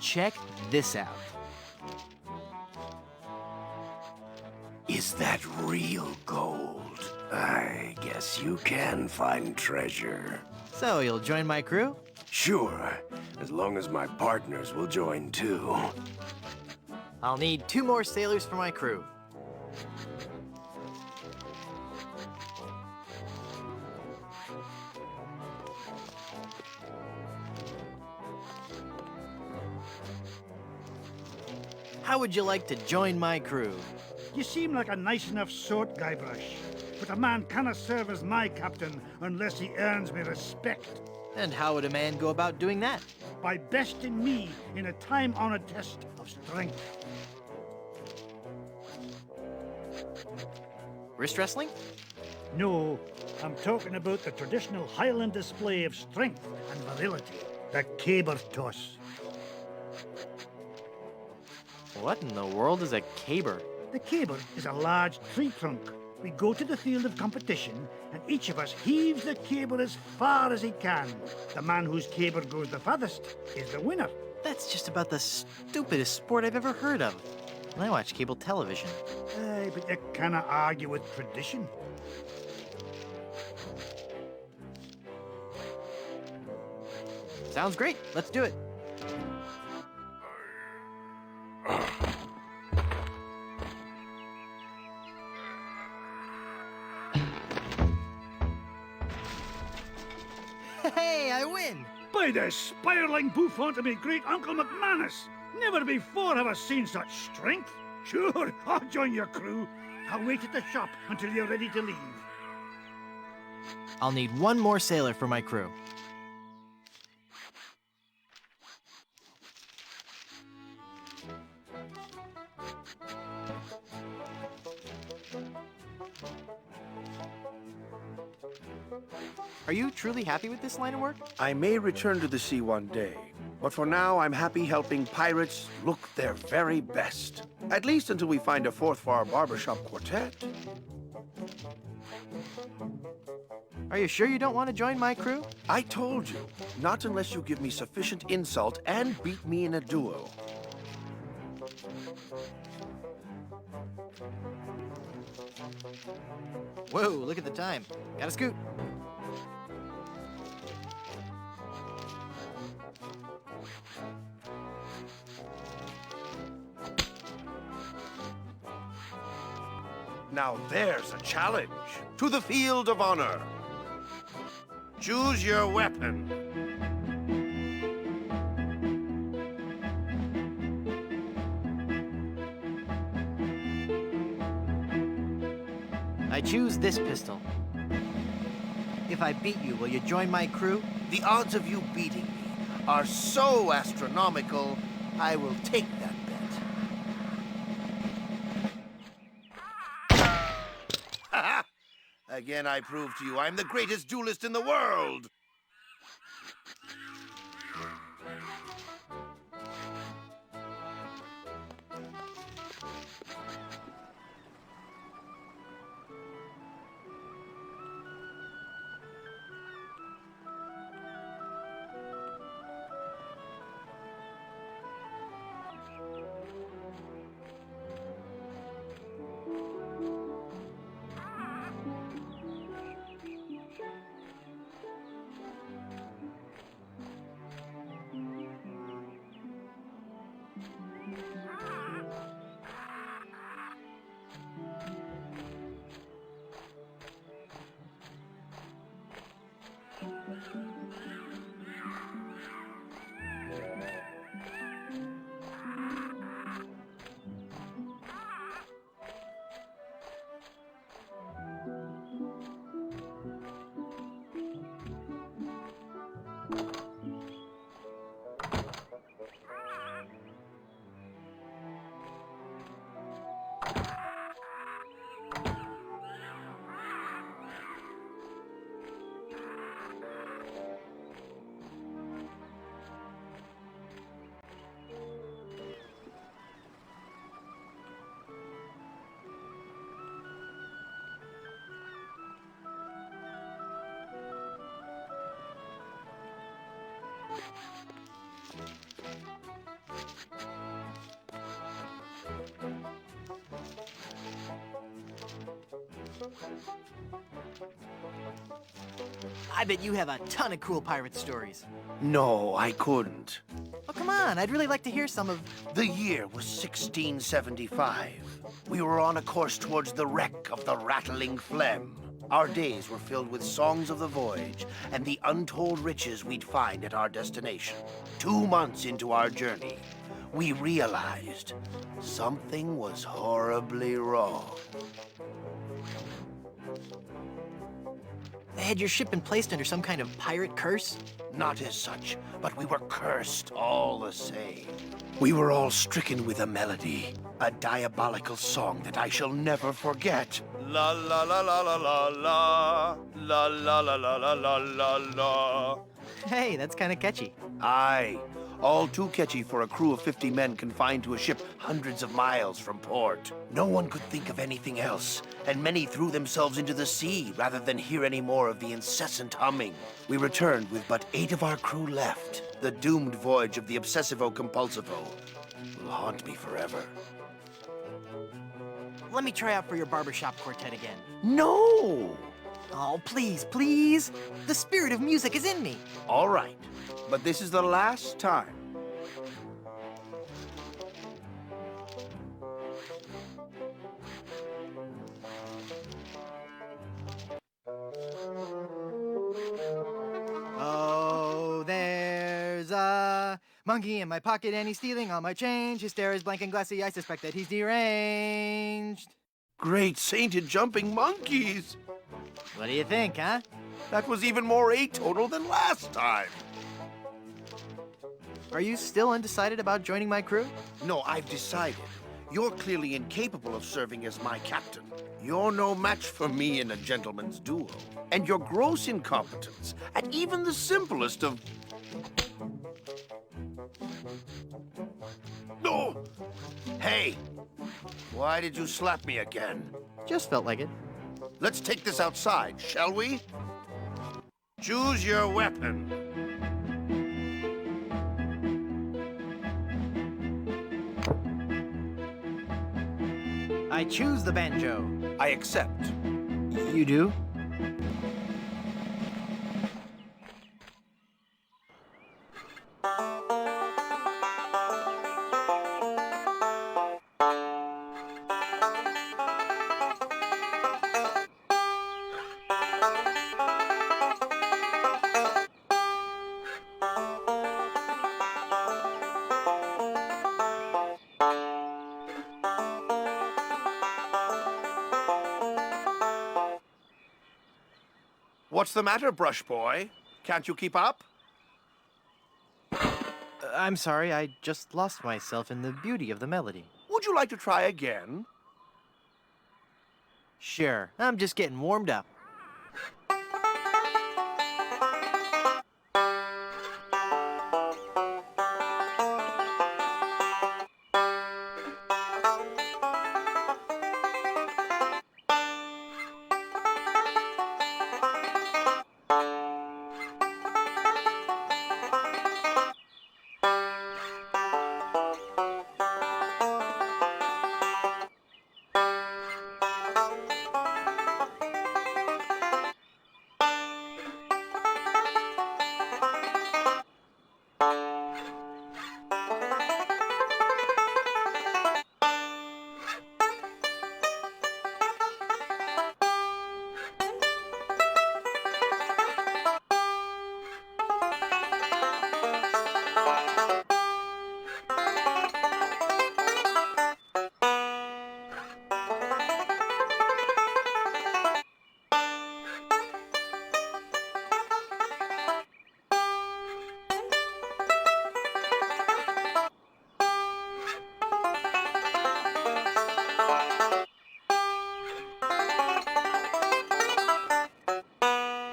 Check this out. Is that real gold? I guess you can find treasure. So, you'll join my crew? Sure, as long as my partners will join too. I'll need 2 more sailors for my crew. How would you like to join my crew? You seem like a nice enough sort, Guybrush. But a man cannot serve as my captain unless he earns me respect. And how would a man go about doing that? By besting me in a time-honored test of strength. Wrist wrestling? No, I'm talking about the traditional Highland display of strength and virility, the caber toss. What in the world is a caber? The caber is a large tree trunk. We go to the field of competition, and each of us heaves the caber as far as he can. The man whose caber goes the farthest is the winner. That's just about the stupidest sport I've ever heard of. And I watch cable television. Aye, but you cannot argue with tradition. Sounds great. Let's do it. Hey, I win! By the spiraling bouffant of me great Uncle McManus! Never before have I seen such strength. Sure, I'll join your crew. I'll wait at the shop until you're ready to leave. I'll need 1 more sailor for my crew. Are you truly happy with this line of work? I may return to the sea one day, but for now I'm happy helping pirates look their very best. At least until we find a fourth for our barbershop quartet. Are you sure you don't want to join my crew? I told you, not unless you give me sufficient insult and beat me in a duel. Whoa, look at the time. Gotta scoot. Now there's a challenge. To the field of honor. Choose your weapon. I choose this pistol. If I beat you, will you join my crew? The odds of you beating me are so astronomical, I will take that bet. Again, I prove to you I'm the greatest duelist in the world. I bet you have a ton of cool pirate stories. No, I couldn't. Oh, come on, I'd really like to hear some of... The year was 1675. We were on a course towards the wreck of the Rattling Phlegm. Our days were filled with songs of the voyage and the untold riches we'd find at our destination. 2 months into our journey, we realized something was horribly wrong. Had your ship been placed under some kind of pirate curse? Not as such, but we were cursed all the same. We were all stricken with a melody, a diabolical song that I shall never forget. La la la la la la la, la la la la la la la la. Hey, that's kind of catchy. Aye, all too catchy for a crew of 50 men confined to a ship hundreds of miles from port. No one could think of anything else, and many threw themselves into the sea rather than hear any more of the incessant humming. We returned with but 8 of our crew left. The doomed voyage of the Obsessivo-Compulsivo will haunt me forever. Let me try out for your barbershop quartet again. No! Oh, please, please. The spirit of music is in me. All right, but this is the last time. Oh, there's a monkey in my pocket and he's stealing all my change. His stare is blank and glassy. I suspect that he's deranged. Great sainted jumping monkeys! What do you think, huh? That was even more atonal than last time. Are you still undecided about joining my crew? No, I've decided. You're clearly incapable of serving as my captain. You're no match for me in a gentleman's duel. And your gross incompetence at even the simplest of... No! Hey! Why did you slap me again? Just felt like it. Let's take this outside, shall we? Choose your weapon. I choose the banjo. I accept. You do? What's the matter, Brush Boy? Can't you keep up? I'm sorry, I just lost myself in the beauty of the melody. Would you like to try again? Sure, I'm just getting warmed up.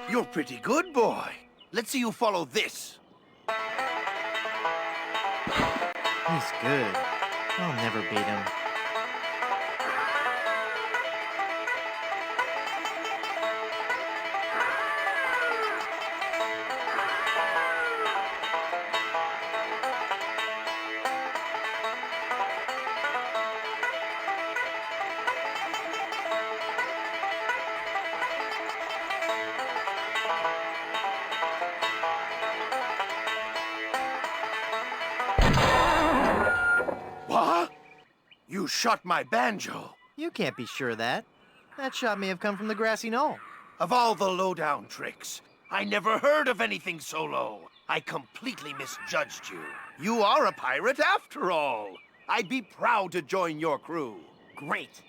You're pretty good, boy. Let's see you follow this. He's good. I'll never beat him. You shot my banjo. You can't be sure of that. That shot may have come from the grassy knoll. Of all the lowdown tricks, I never heard of anything so low. I completely misjudged you. You are a pirate after all. I'd be proud to join your crew. Great.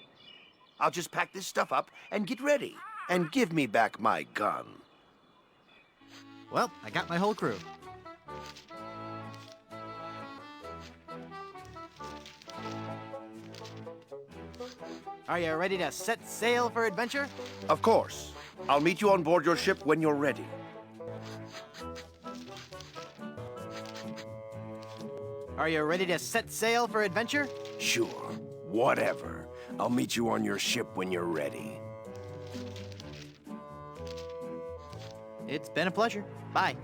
I'll just pack this stuff up and get ready. And give me back my gun. Well, I got my whole crew. Are you ready to set sail for adventure? Of course. I'll meet you on board your ship when you're ready. Are you ready to set sail for adventure? Sure, whatever. I'll meet you on your ship when you're ready. It's been a pleasure. Bye.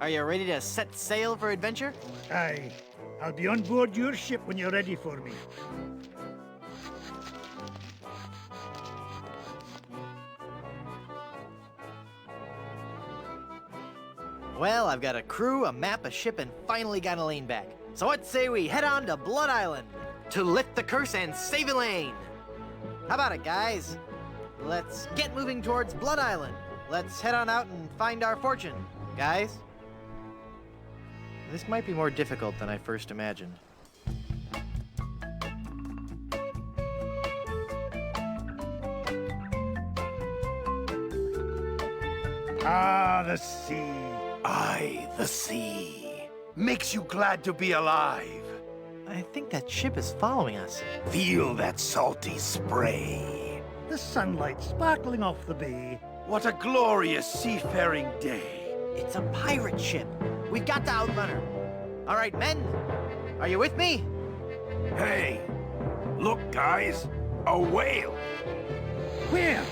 Are you ready to set sail for adventure? Aye. I'll be on board your ship when you're ready for me. Well, I've got a crew, a map, a ship, and finally got Elaine back. So what say we head on to Blood Island to lift the curse and save Elaine? How about it, guys? Let's get moving towards Blood Island. Let's head on out and find our fortune, guys. This might be more difficult than I first imagined. Ah, the sea. Aye, the sea. Makes you glad to be alive. I think that ship is following us. Feel that salty spray. The sunlight sparkling off the bay. What a glorious seafaring day. It's a pirate ship. We've got to outrun her. All right, men, are you with me? Hey, look, guys. A whale. Where?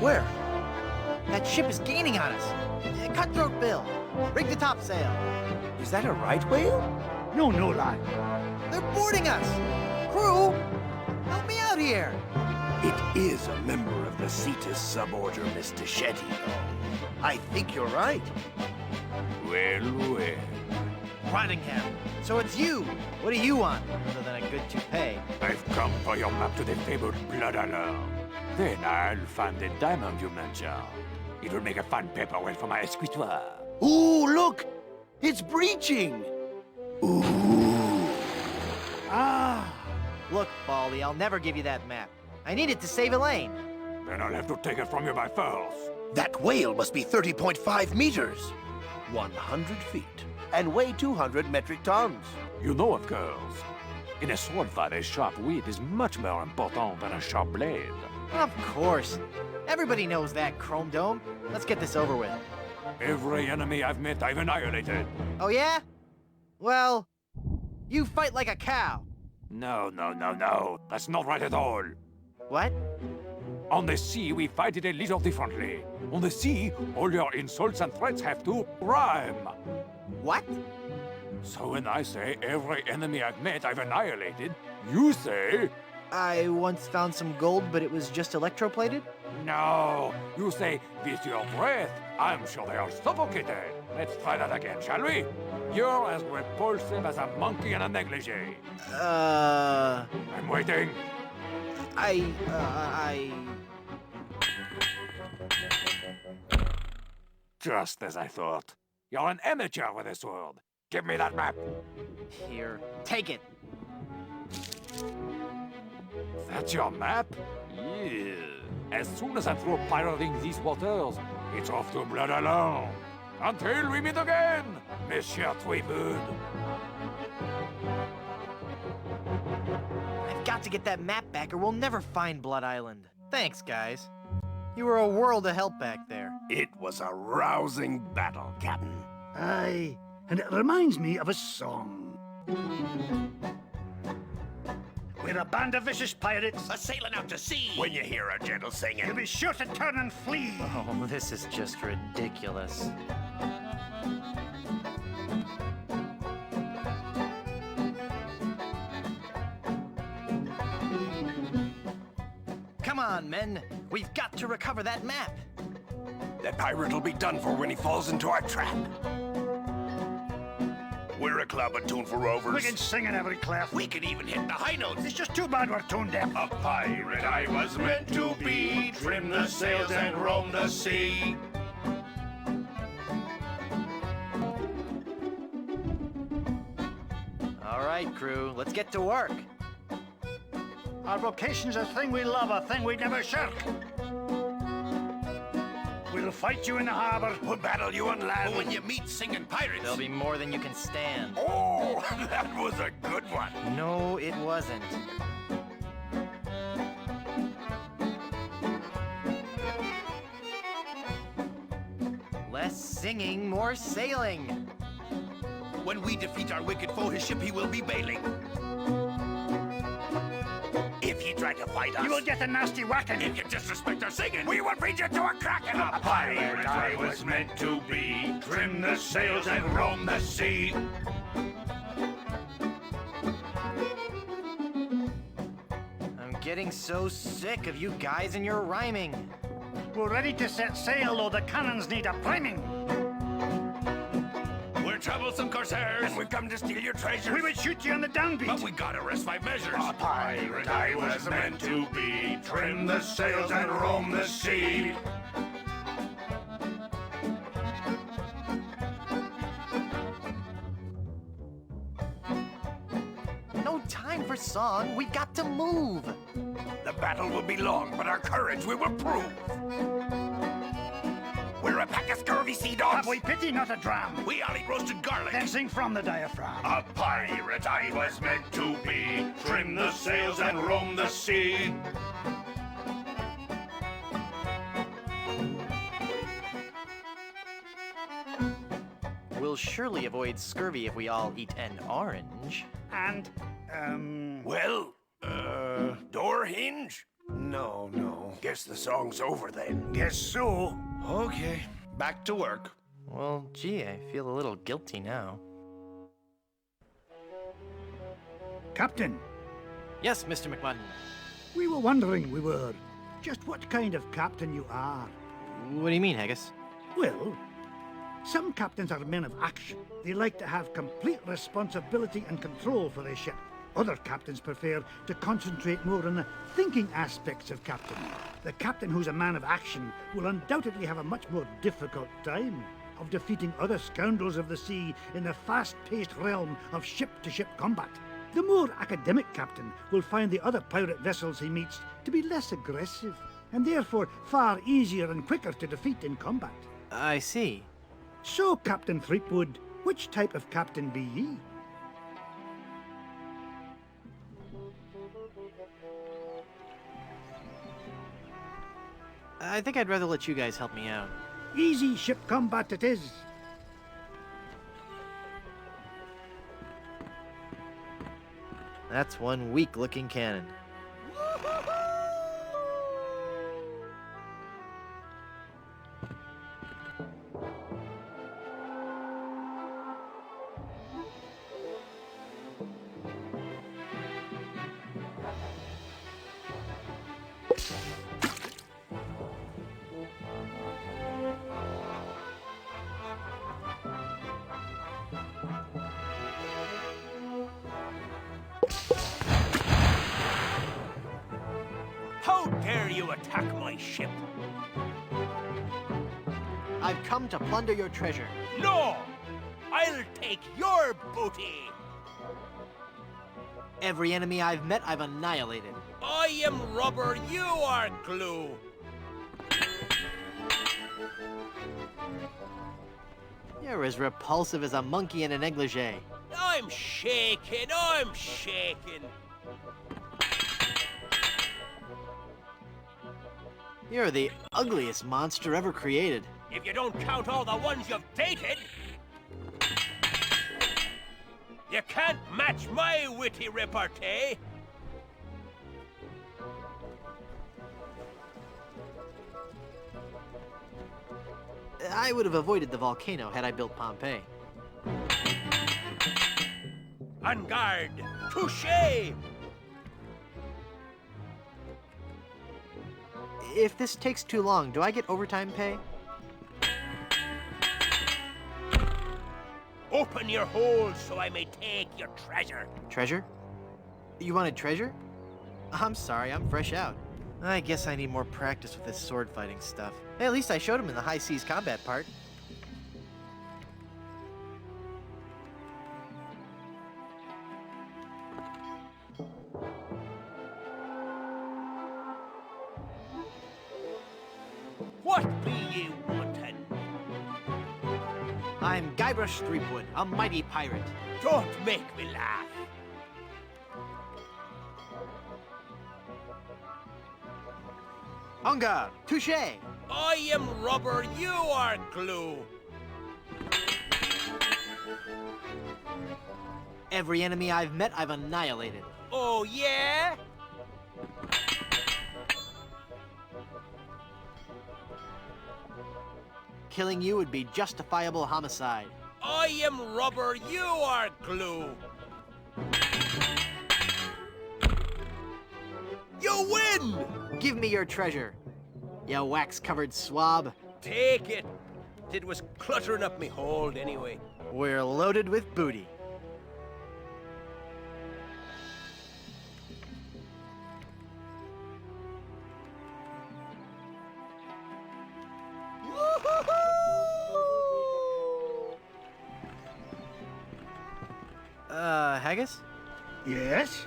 Where? That ship is gaining on us. Cutthroat Bill, rig the topsail. Is that a right whale? No, no, lad. They're boarding us. Crew, help me out here. It is a member of the Cetus suborder, Mr. Shetty. I think you're right. Well. Rottingham, so it's you. What do you want, other than a good toupee? I've come for your map to the fabled Blood Island. Then I'll find the diamond you mentioned. It will make a fine paperweight for my escritoire. Ooh, look! It's breaching! Ah, Look, Baldy, I'll never give you that map. I need it to save Elaine. Then I'll have to take it from you by force. That whale must be 30.5 meters. 100 feet. And weigh 200 metric tons. You know, of course. In a sword fight, a sharp wit is much more important than a sharp blade. Of course. Everybody knows that, Chrome Dome. Let's get this over with. Every enemy I've met, I've annihilated. Oh, yeah? Well, you fight like a cow. No. That's not right at all. What? On the sea, we fight it a little differently. On the sea, all your insults and threats have to rhyme. What? So when I say every enemy I've met, I've annihilated, you say, I once found some gold, but it was just electroplated? no. You say, with your breath, I'm sure they are suffocated. Let's try that again, shall we? You're as repulsive as a monkey in a negligee. I'm waiting. Just as I thought. You're an amateur with a sword. Give me that map. Here, take it. That's your map? Yeah. As soon as I'm through pirating these waters, it's off to Blood Island. Until we meet again, Monsieur Tweefood. I've got to get that map back or we'll never find Blood Island. Thanks, guys. You were a world of help back there. It was a rousing battle, Captain. aye. And it reminds me of a song. We're a band of vicious pirates. A sailing out to sea! When you hear a gentle singing, You'll be sure to turn and flee. Oh, this is just ridiculous. Come on, men. We've got to recover that map. That pirate will be done for when he falls into our trap. We're a club of tune for We rovers. can sing in every clef. We can even hit the high notes. It's just too bad we're tone deaf. A pirate I was meant to be, trim the sails and roam the sea. All right, crew, let's get to work. Our vocation's a thing we love, a thing we'd never shirk. We'll fight you in the harbor. We'll battle you on land. But when you meet singing pirates, There'll be more than you can stand. Oh, that was a good one. No, it wasn't. Less singing, more sailing. when we defeat our wicked foe, his ship he will be bailing. If ye try to fight us, You will get a nasty whacking. if you disrespect our singing, We will feed you to a kraken. a pirate I was meant to be, trim the sails and roam the sea. I'm getting so sick of you guys and your rhyming. We're ready to set sail, though the cannons need a priming. We're troublesome corsairs, And we've come to steal your treasures. We would shoot you on the downbeat. but we gotta rest by measures. A pirate I was meant to be, trim the sails and roam the sea. No time for song. We've got to move. The battle will be long, but our courage we will prove. We're a pack of scurvy sea dogs. Have we pity, not a dram? We all eat roasted garlic. Then sing from the diaphragm. A pirate I was meant to be, trim the sails and roam the sea. We'll surely avoid scurvy if we all eat an orange. And, Well, door hinge? No. Guess the song's over then. guess so. Okay, back to work. Well, gee, I feel a little guilty now. Captain, Yes, Mr. McMutton. we were wondering, just what kind of captain you are. What do you mean, Haggis? Well, some captains are men of action. They like to have complete responsibility and control for their ship. Other captains prefer to concentrate more on the thinking aspects of captain. The captain who's a man of action will undoubtedly have a much more difficult time of defeating other scoundrels of the sea in the fast-paced realm of ship-to-ship combat. The more academic captain will find the other pirate vessels he meets to be less aggressive, and therefore far easier and quicker to defeat in combat. I see. So, Captain Threepwood, which type of captain be ye? I think I'd rather let you guys help me out. Easy ship combat it is. That's one weak-looking cannon. How dare you attack my ship? I've come to plunder your treasure. No! I'll take your booty! Every enemy I've met, I've annihilated. I am rubber, you are glue! You're as repulsive as a monkey in a negligee. I'm shaking, I'm shaking! You're the ugliest monster ever created. If you don't count all the ones you've dated, you can't match my witty repartee. I would have avoided the volcano had I built Pompeii. En garde! Touché! If this takes too long, do I get overtime pay? Open your hold so I may take your treasure. Treasure? You wanted treasure? I'm sorry, I'm fresh out. I guess I need more practice with this sword fighting stuff. Hey, at least I showed him in the high seas combat part. What be ye wanting? I'm Guybrush Threepwood, a mighty pirate. Don't make me laugh. Unga, touche! I am rubber, you are glue. Every enemy I've met, I've annihilated. Oh, yeah? Killing you would be justifiable homicide. I am rubber, you are glue. You win! Give me your treasure, you wax-covered swab. Take it. It was cluttering up me hold anyway. We're loaded with booty. Haggis? Yes?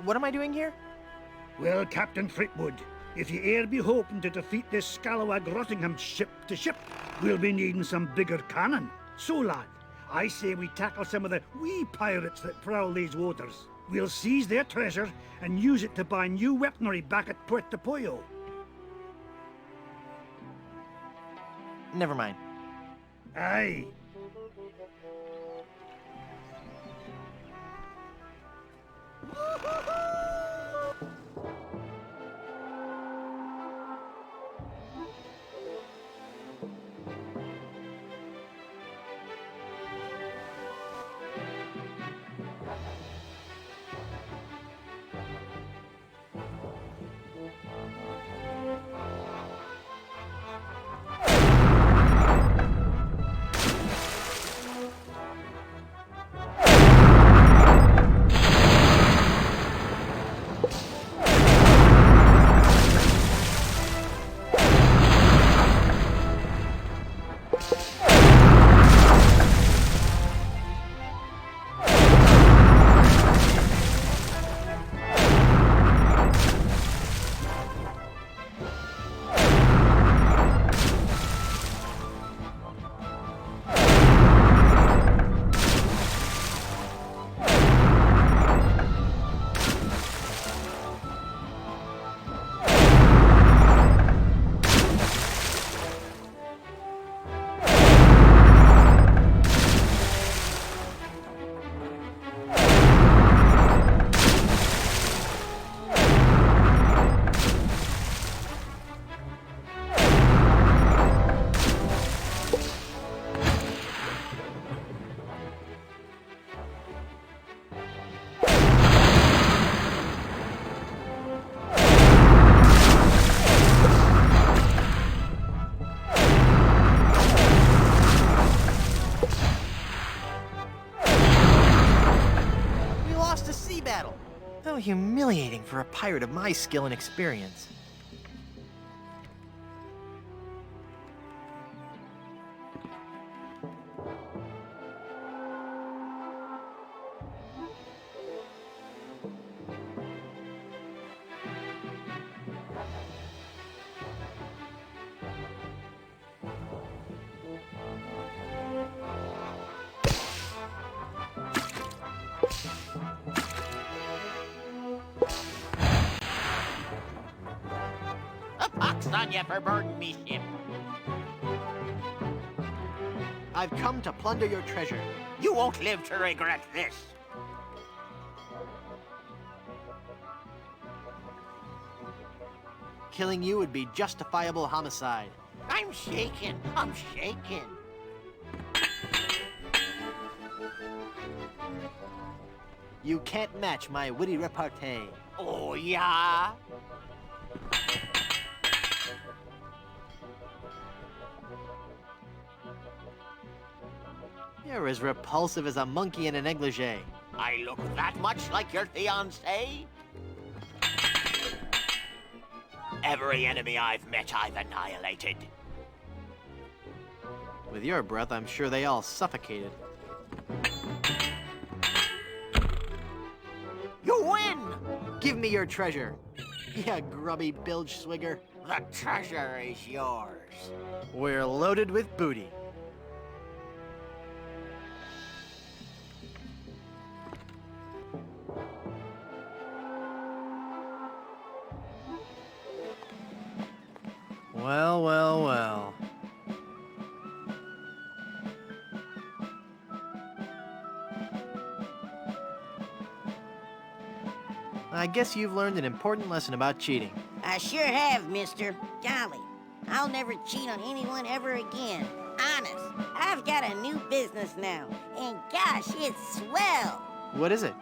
What am I doing here? Well, Captain Threepwood, if ye e'er be hoping to defeat this Scalawag Rottingham ship to ship, we'll be needing some bigger cannon. So, lad, I say we tackle some of the wee pirates that prowl these waters. We'll seize their treasure and use it to buy new weaponry back at Puerto Pollo. Never mind. Aye. How humiliating for a pirate of my skill and experience. Pox on you for burning me ship. I've come to plunder your treasure. You won't live to regret this. Killing you would be justifiable homicide. I'm shaking. I'm shaking. You can't match my witty repartee. Oh, yeah? You're as repulsive as a monkey in a negligee. I look that much like your fiancé? Every enemy I've met, I've annihilated. With your breath, I'm sure they all suffocated. You win! Give me your treasure. Yeah, grubby bilge swigger. The treasure is yours. We're loaded with booty. Well, well, well. I guess you've learned an important lesson about cheating. I sure have, mister. Golly, I'll never cheat on anyone ever again. Honest, I've got a new business now, and gosh, it's swell. What is it?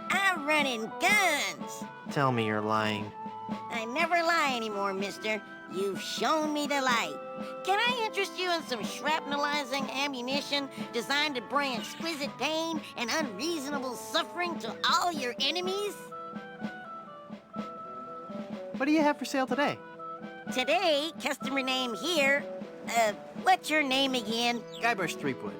I'm running guns. Tell me you're lying. I never lie anymore, mister. You've shown me the light. Can I interest you in some shrapnelizing ammunition designed to bring exquisite pain and unreasonable suffering to all your enemies? What do you have for sale today? Today, customer name here. What's your name again? Guybrush Threepwood.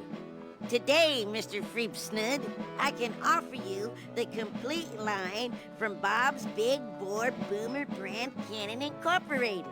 Today, Mr. Freepsnud, I can offer you the complete line from Bob's Big Bore Boomer Brand Cannon Incorporated.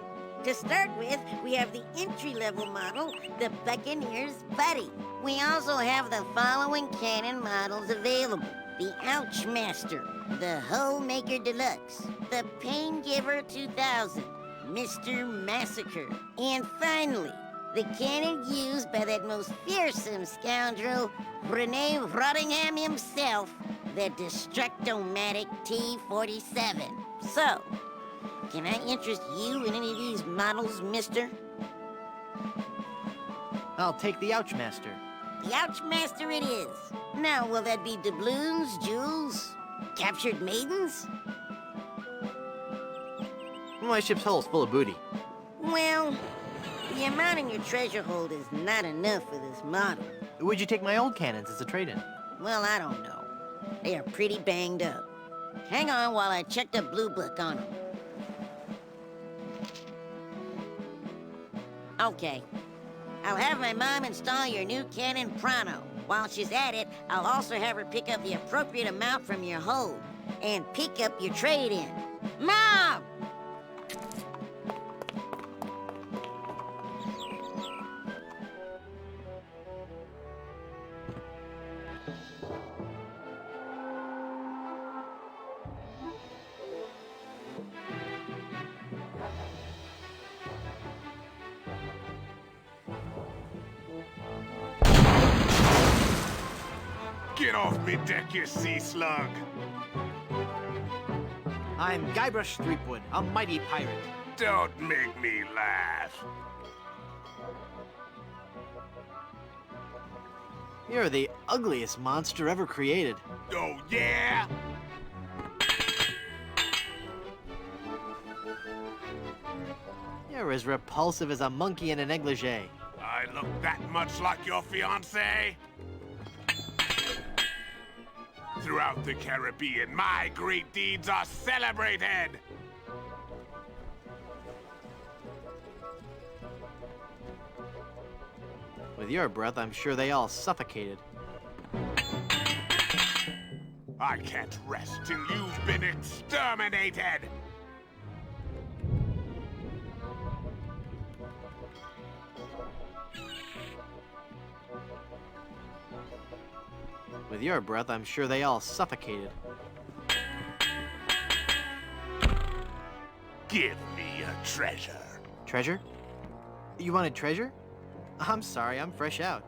To start with, we have the entry-level model, the Buccaneer's Buddy. We also have the following cannon models available. The Ouchmaster, the Hole Maker Deluxe, the Pain Giver 2000, Mr. Massacre, and finally, the cannon used by that most fearsome scoundrel, Rene Rottingham himself, the Destructomatic T-47. So, can I interest you in any of these models, mister? I'll take the Ouchmaster. The Ouchmaster it is. Now, will that be doubloons, jewels, captured maidens? My ship's hull's full of booty. Well, the amount in your treasure hold is not enough for this model. Would you take my old cannons as a trade-in? Well, I don't know. They are pretty banged up. Hang on while I check the blue book on them. Okay. I'll have my mom install your new cannon pronto. While she's at it, I'll also have her pick up the appropriate amount from your hold and pick up your trade-in. Mom! Get off me deck, you sea slug! I'm Guybrush Threepwood, a mighty pirate. Don't make me laugh. You're the ugliest monster ever created. Oh, yeah? You're as repulsive as a monkey in a negligee. I look that much like your fiancé? Throughout the Caribbean, my great deeds are celebrated! With your breath, I'm sure they all suffocated. I can't rest till you've been exterminated! With your breath, I'm sure they all suffocated. Give me your treasure. Treasure? You wanted treasure? I'm sorry, I'm fresh out.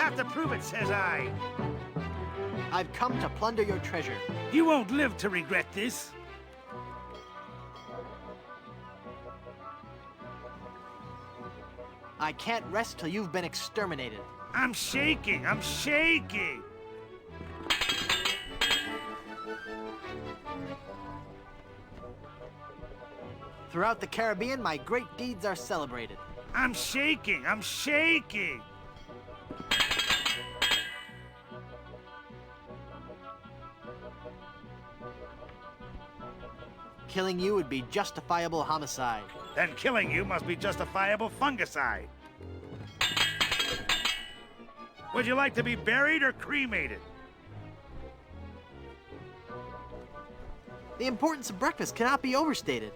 have to prove it, says I. I've come to plunder your treasure. You won't live to regret this. I can't rest till you've been exterminated. I'm shaking. I'm shaking. Throughout the Caribbean, my great deeds are celebrated. I'm shaking. I'm shaking. Killing you would be justifiable homicide. Then killing you must be justifiable fungicide. Would you like to be buried or cremated? The importance of breakfast cannot be overstated.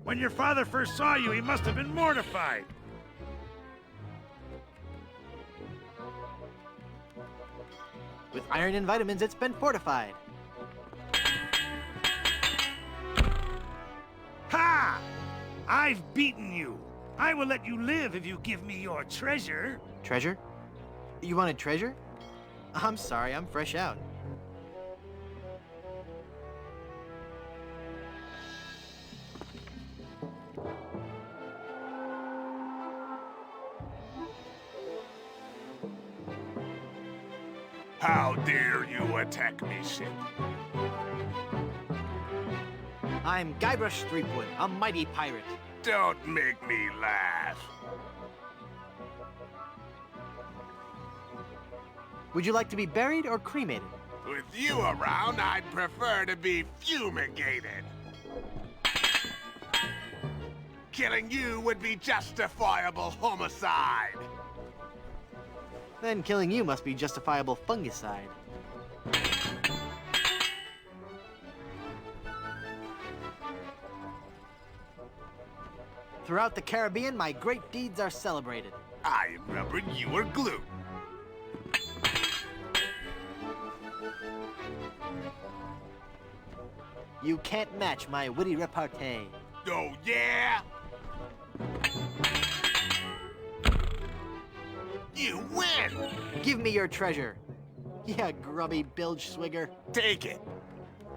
When your father first saw you, he must have been mortified. With iron and vitamins, it's been fortified. Ha! I've beaten you. I will let you live if you give me your treasure. Treasure? You wanted treasure? I'm sorry, I'm fresh out. How dare you attack me, ship? I'm Guybrush Threepwood, a mighty pirate. Don't make me laugh. Would you like to be buried or cremated? With you around, I'd prefer to be fumigated. Killing you would be justifiable homicide. Then killing you must be justifiable fungicide. Throughout the Caribbean, my great deeds are celebrated. I remembered you were glue. You can't match my witty repartee. Oh, yeah? You win! Give me your treasure. Yeah, grubby bilge swigger. Take it.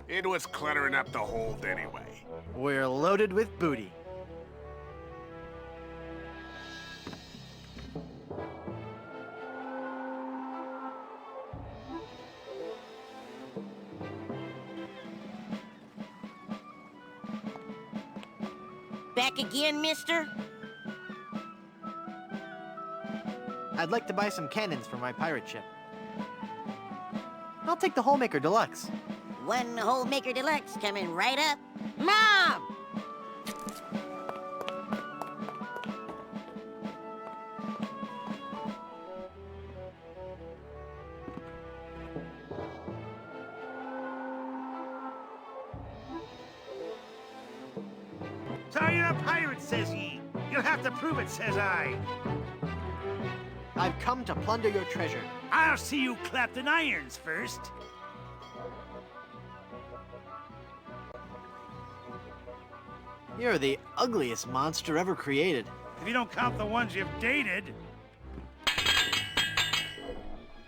It was cluttering up the hold anyway. We're loaded with booty. Back again, mister? I'd like to buy some cannons for my pirate ship. I'll take the Holemaker Deluxe. One whole Maker Deluxe coming right up. Mom! So you're a pirate, says ye. You'll have to prove it, says I. I've come to plunder your treasure. I'll see you clapped in irons first. You're the ugliest monster ever created. If you don't count the ones you've dated.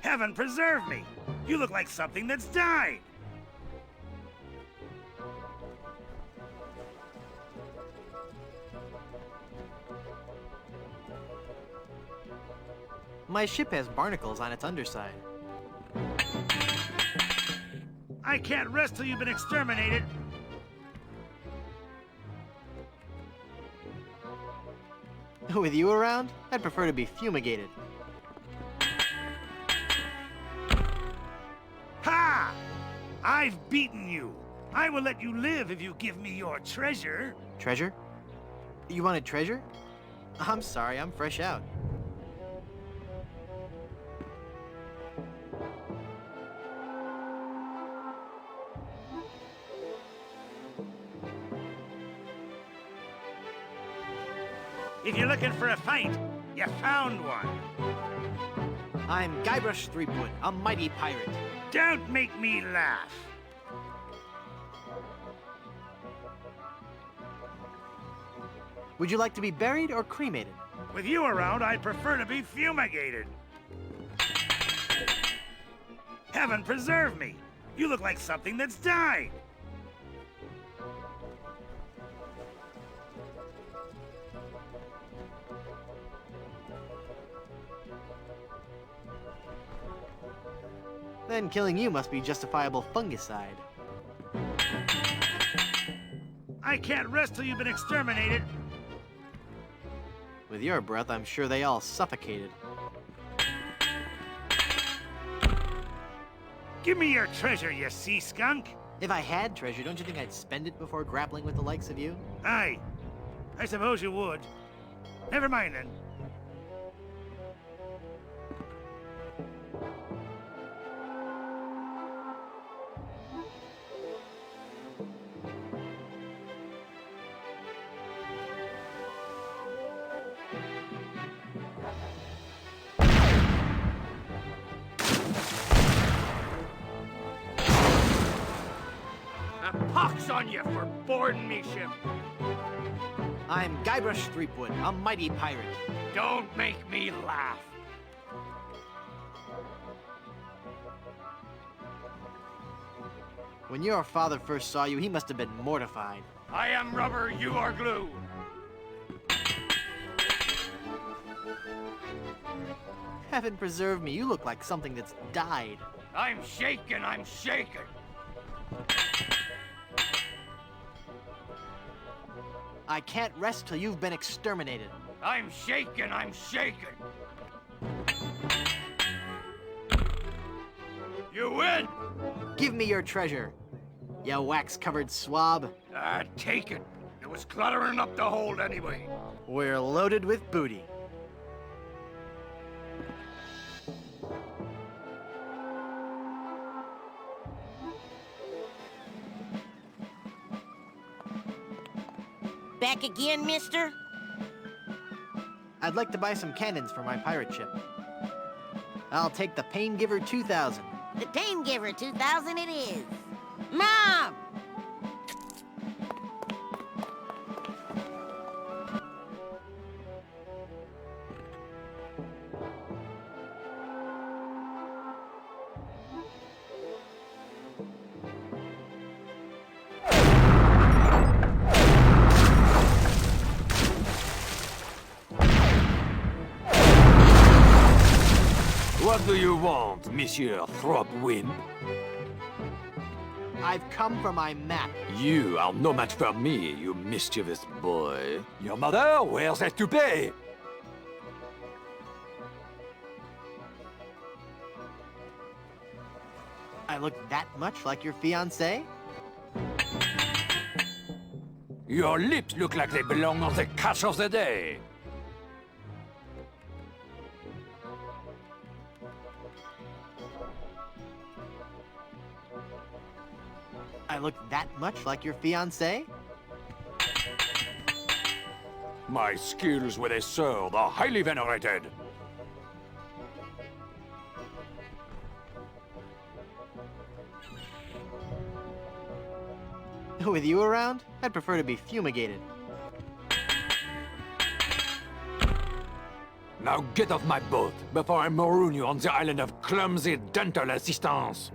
Heaven preserve me. You look like something that's died. My ship has barnacles on its underside. I can't rest till you've been exterminated. With you around, I'd prefer to be fumigated. Ha! I've beaten you. I will let you live if you give me your treasure. Treasure? You wanted treasure? I'm sorry, I'm fresh out. If you're looking for a fight, you found one. I'm Guybrush Threepwood, a mighty pirate. Don't make me laugh. Would you like to be buried or cremated? With you around, I'd prefer to be fumigated. Heaven preserve me! You look like something that's died! Then killing you must be justifiable fungicide. I can't rest till you've been exterminated! With your breath, I'm sure they all suffocated. Give me your treasure, you sea skunk! If I had treasure, don't you think I'd spend it before grappling with the likes of you? Aye. I suppose you would. Never mind then. Pox on you for boarding me ship! I'm Guybrush Threepwood, a mighty pirate. Don't make me laugh! When your father first saw you, he must have been mortified. I am rubber, you are glue! Heaven preserve me, you look like something that's died. I'm shaking, I'm shaking! I can't rest till you've been exterminated. I'm shaking, I'm shaking! You win! Give me your treasure, you wax-covered swab. Take it. It was cluttering up the hold anyway. We're loaded with booty. Back again, mister? I'd like to buy some cannons for my pirate ship. I'll take the Pain Giver 2000. The Pain Giver 2000 it is. Mom! What do you want, Monsieur Thropwimp? I've come for my map. You are no match for me, you mischievous boy. Your mother? Where's that toupee? I look that much like your fiancé? Your lips look like they belong on the catch of the day. I look that much like your fiancé? My skills with a sword are highly venerated. With you around, I'd prefer to be fumigated. Now get off my boat before I maroon you on the island of clumsy dental assistance.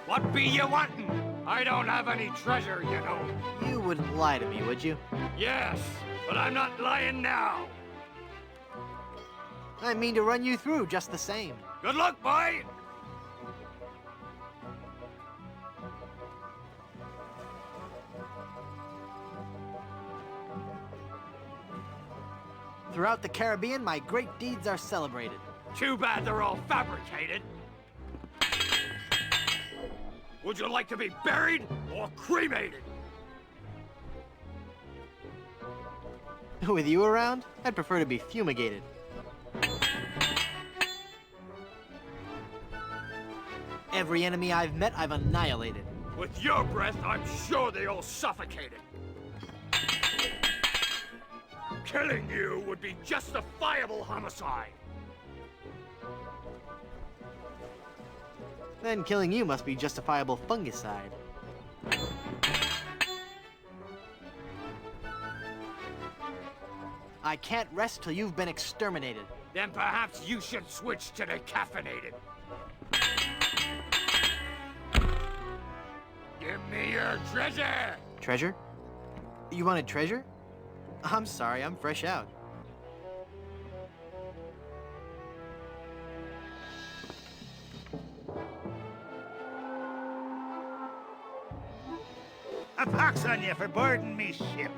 What be you wantin'? I don't have any treasure, you know. You wouldn't lie to me, would you? Yes, but I'm not lying now. I mean to run you through just the same. Good luck, boy! Throughout the Caribbean, my great deeds are celebrated. Too bad they're all fabricated. Would you like to be buried or cremated? With you around, I'd prefer to be fumigated. Every enemy I've met, I've annihilated. With your breath, I'm sure they all suffocated. Killing you would be justifiable homicide. Then killing you must be justifiable fungicide. I can't rest till you've been exterminated. Then perhaps you should switch to the caffeinated. Give me your treasure! Treasure? You wanted treasure? I'm sorry, I'm fresh out. A pox on you for boarding me ship.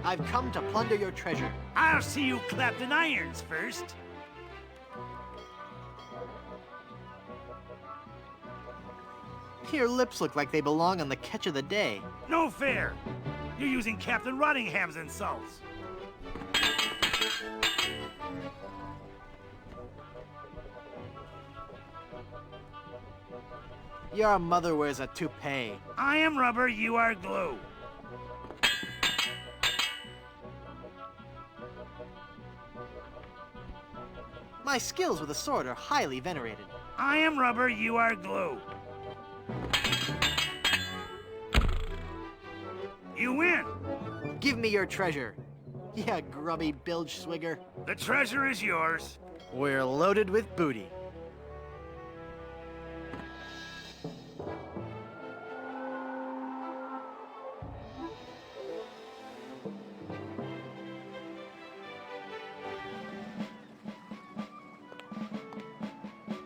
I've come to plunder your treasure. I'll see you clapped in irons first. Your lips look like they belong on the catch of the day. No fair. You're using Captain Rottingham's insults. Your mother wears a toupee. I am rubber, you are glue. My skills with a sword are highly venerated. I am rubber, you are glue. You win. Give me your treasure. Yeah, grubby bilge swigger. The treasure is yours. We're loaded with booty.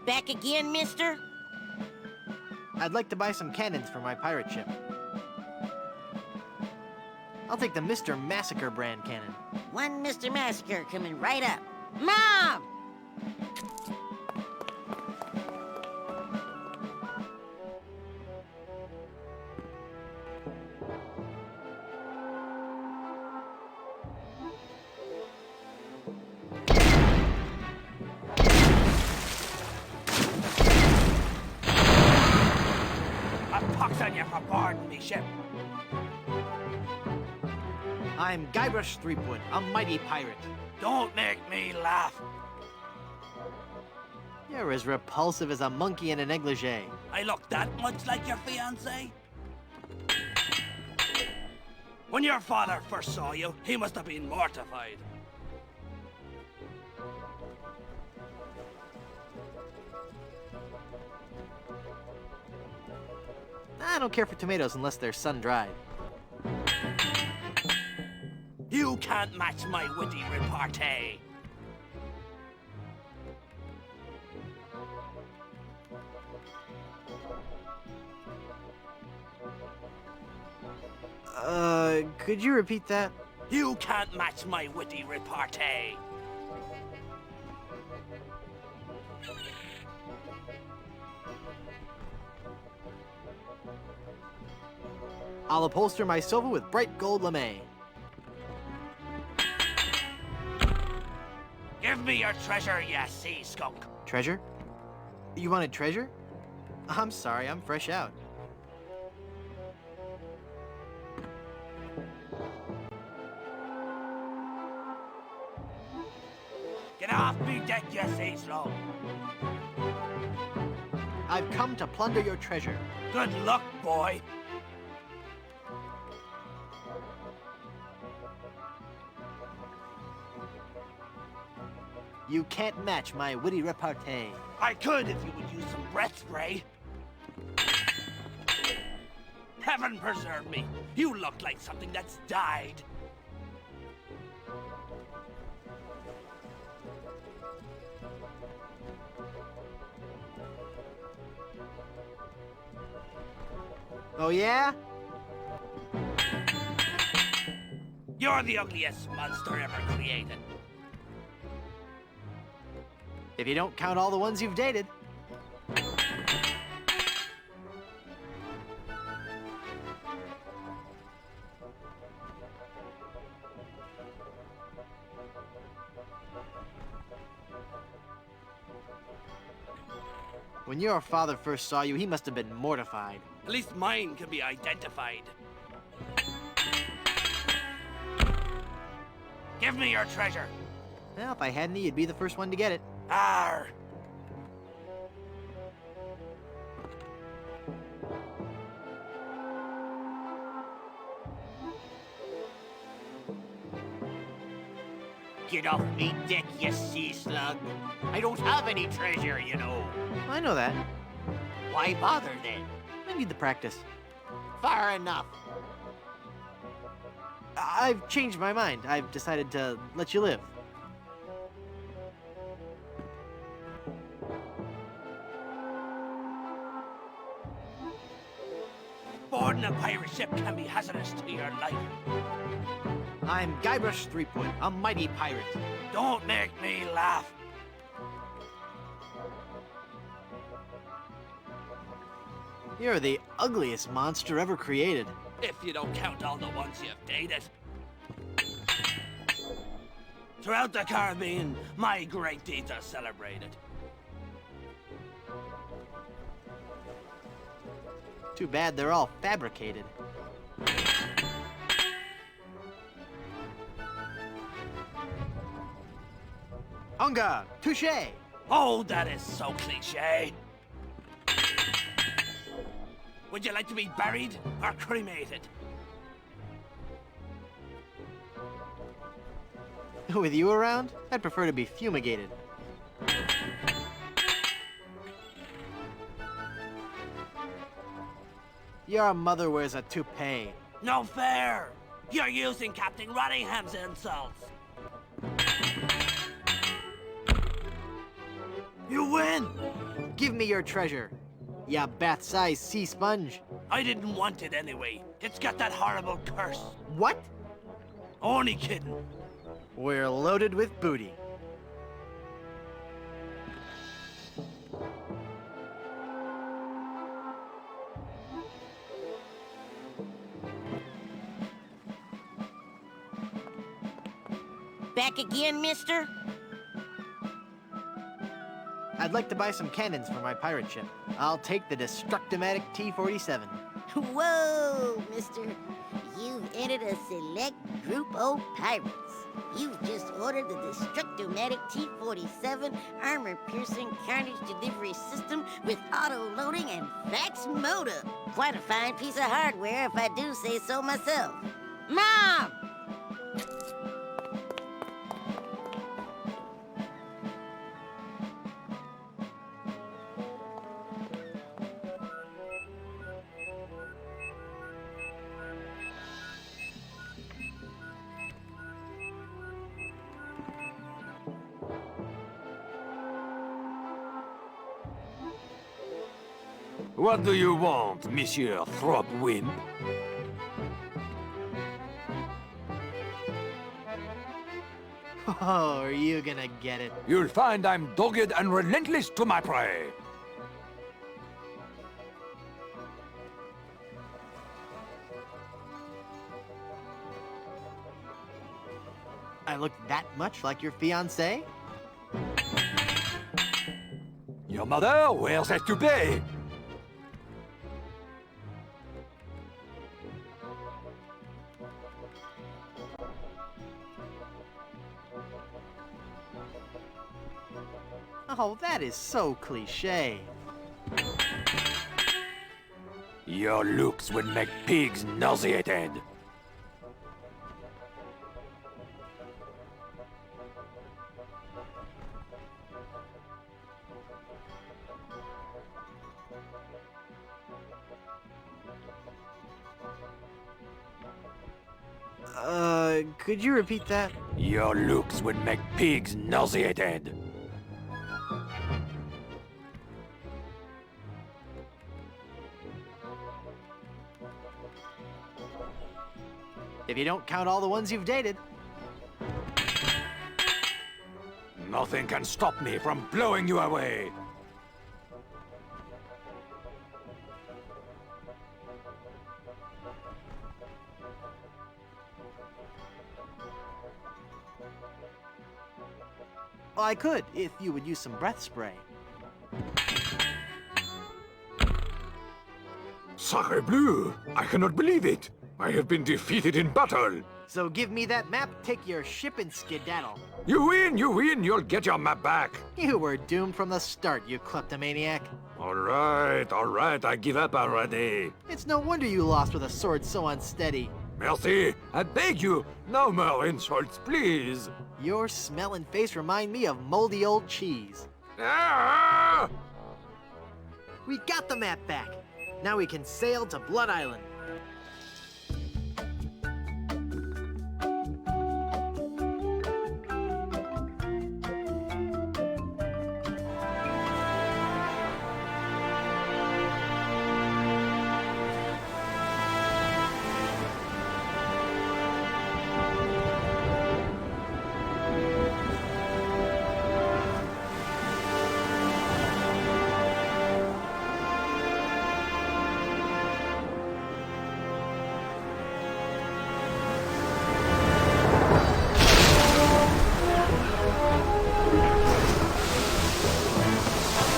Back again, mister? I'd like to buy some cannons for my pirate ship. I'll take the Mr. Massacre brand cannon. One Mr. Massacre coming right up. Mom! A pox on you for boarding me ship. I'm Guybrush Threepwood, a mighty pirate. Don't make me laugh. You're as repulsive as a monkey in a negligee. I look that much like your fiancé? When your father first saw you, he must have been mortified. I don't care for tomatoes unless they're sun-dried. You can't match my witty repartee. Could you repeat that? You can't match my witty repartee. I'll upholster my sofa with bright gold lame. Give me your treasure, you sea skunk. Treasure? You wanted treasure? I'm sorry, I'm fresh out. Get off me deck, you sea slug. I've come to plunder your treasure. Good luck, boy. You can't match my witty repartee. I could if you would use some breath spray. Heaven preserve me. You look like something that's died. Oh yeah? You're the ugliest monster ever created. If you don't count all the ones you've dated. When your father first saw you, he must have been mortified. At least mine can be identified. Give me your treasure. Well, if I had any, you'd be the first one to get it. Arr! Get off me deck, you sea slug. I don't have any treasure, you know. I know that. Why bother then? I need the practice. Far enough. I've changed my mind. I've decided to let you live. Boarding a pirate ship can be hazardous to your life. I'm Guybrush Threepwood, a mighty pirate. Don't make me laugh. You're the ugliest monster ever created. If you don't count all the ones you've dated. Throughout the Caribbean, my great deeds are celebrated. Too bad they're all fabricated. Unga! Touché! Oh, that is so cliché. Would you like to be buried or cremated? With you around, I'd prefer to be fumigated. Your mother wears a toupee. No fair! You're using Captain Rottingham's insults. You win! Give me your treasure, ya bat-sized sea sponge. I didn't want it anyway. It's got that horrible curse. What? Only kidding. We're loaded with booty. Back again, mister? I'd like to buy some cannons for my pirate ship. I'll take the Destructomatic T-47. Whoa, mister. You've entered a select group of pirates. You've just ordered the Destructomatic T-47 armor-piercing carnage delivery system with auto-loading and fax motor. Quite a fine piece of hardware, if I do say so myself. Mom! What do you want, Monsieur Thropwimp? Oh, are you gonna get it? You'll find I'm dogged and relentless to my prey. I look that much like your fiancée? Your mother wears that toupee. Oh, that is so cliché. Your looks would make pigs nauseated. Could you repeat that? Your looks would make pigs nauseated. If you don't count all the ones you've dated. Nothing can stop me from blowing you away. Well, I could, if you would use some breath spray. Sacre bleu! I cannot believe it! I have been defeated in battle! So give me that map, take your ship and skedaddle. You win! You'll get your map back! You were doomed from the start, you kleptomaniac. Alright, I give up already. It's no wonder you lost with a sword so unsteady. Merci. I beg you, no more insults, please. Your smell and face remind me of moldy old cheese. Ah! We got the map back. Now we can sail to Blood Island.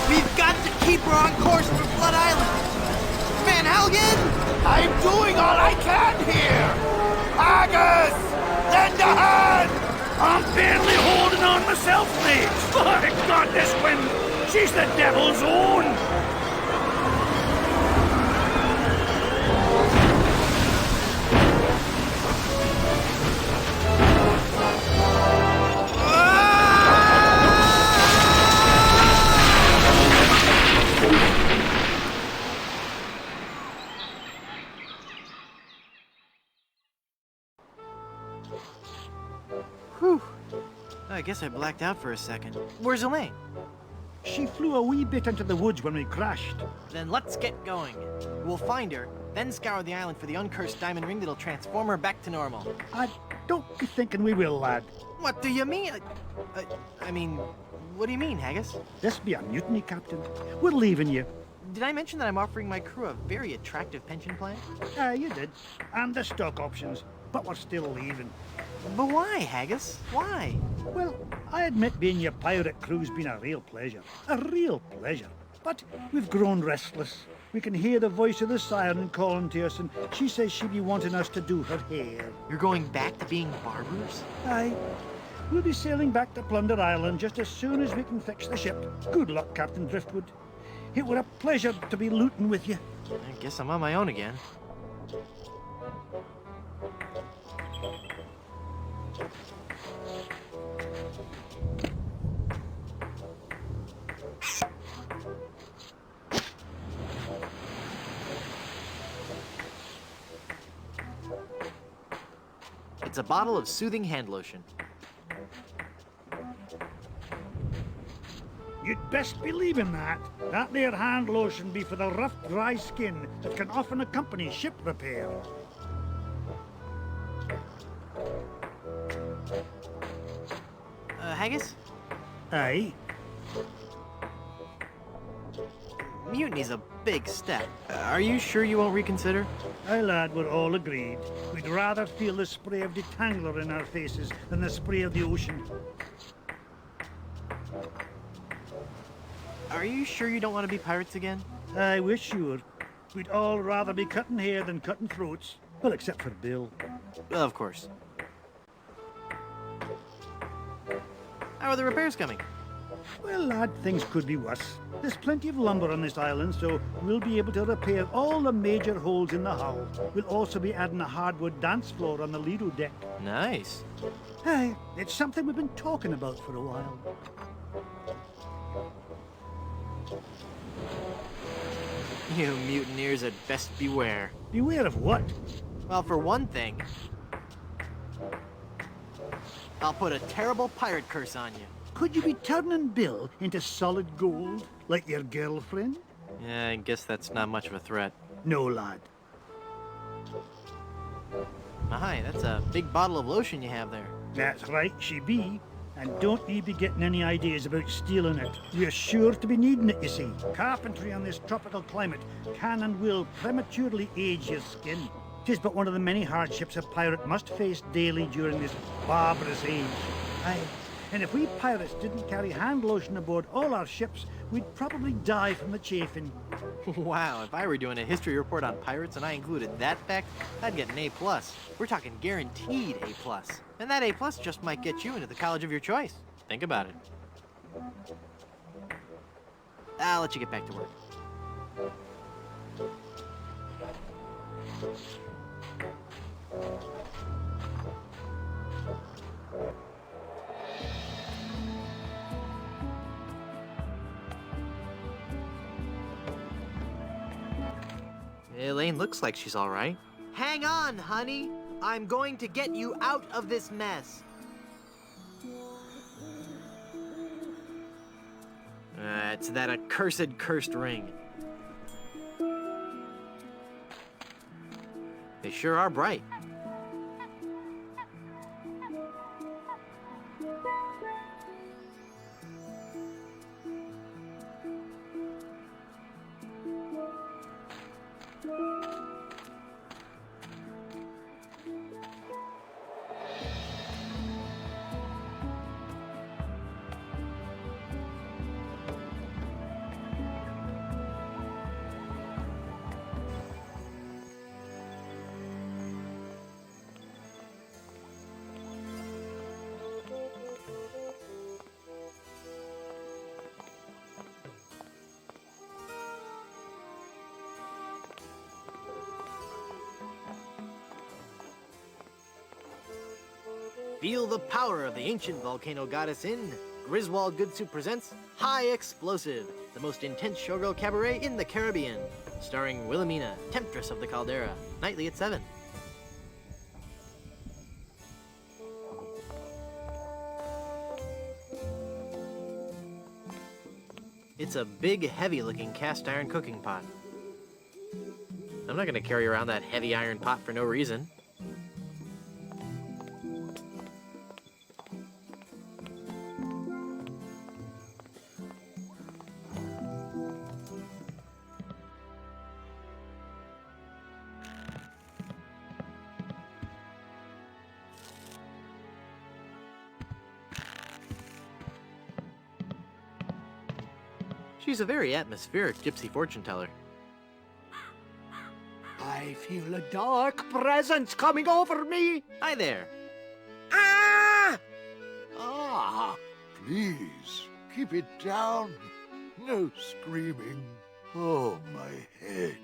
We've got to keep her on course for Blood Island. Van Helgen! I'm doing all I can here! Haggis! Lend a hand! I'm barely holding on myself, mate. My God, this wind! She's the devil's own! Whew. I guess I blacked out for a second. Where's Elaine? She flew a wee bit into the woods when we crashed. Then let's get going. We'll find her, then scour the island for the uncursed diamond ring that'll transform her back to normal. I don't be thinking we will, lad. What do you mean? I mean, what do you mean, Haggis? This be a mutiny, Captain. We're leaving you. Did I mention that I'm offering my crew a very attractive pension plan? You did. And the stock options. But we're still leaving. But why, Haggis? Why? Well, I admit being your pirate crew's been a real pleasure. A real pleasure. But we've grown restless. We can hear the voice of the siren calling to us, and she says she'll be wanting us to do her hair. You're going back to being barbers? Aye. We'll be sailing back to Plunder Island just as soon as we can fix the ship. Good luck, Captain Driftwood. It were a pleasure to be looting with you. I guess I'm on my own again. It's a bottle of soothing hand lotion. You'd best believe in that. That there hand lotion be for the rough, dry skin that can often accompany ship repair. Haggis? Aye. Mutiny's a big step. Are you sure you won't reconsider? Aye, lad, we're all agreed. We'd rather feel the spray of detangler in our faces than the spray of the ocean. Are you sure you don't want to be pirates again? I wish you were. We'd all rather be cutting hair than cutting throats. Well, except for Bill. Of course. How are the repairs coming? Well, lad, things could be worse. There's plenty of lumber on this island, so we'll be able to repair all the major holes in the hull. We'll also be adding a hardwood dance floor on the Lido deck. Nice. Hey, it's something we've been talking about for a while. You mutineers had best beware. Beware of what? Well, for one thing, I'll put a terrible pirate curse on you. Could you be turning Bill into solid gold, like your girlfriend? Yeah, I guess that's not much of a threat. No, lad. Hi, that's a big bottle of lotion you have there. That's right, she be. And don't ye be getting any ideas about stealing it. You're sure to be needing it, you see. Carpentry on this tropical climate can and will prematurely age your skin. 'Tis but one of the many hardships a pirate must face daily during this barbarous age. Aye, and if we pirates didn't carry hand lotion aboard all our ships, we'd probably die from the chafing. Wow, if I were doing a history report on pirates and I included that fact, I'd get an A+. We're talking guaranteed A+. And that A+ just might get you into the college of your choice. Think about it. I'll let you get back to work. Elaine looks like she's all right. Hang on, honey. I'm going to get you out of this mess. It's that accursed cursed ring. They sure are bright. Feel the power of the ancient volcano goddess in Griswold Goodsoup presents High Explosive, the most intense showgirl cabaret in the Caribbean, starring Wilhelmina, Temptress of the Caldera, nightly at 7. It's a big, heavy-looking cast iron cooking pot. I'm not gonna carry around that heavy iron pot for no reason. She's a very atmospheric gypsy fortune teller. I feel a dark presence coming over me. Hi there. Ah! Ah, please, keep it down. No screaming. Oh, my head.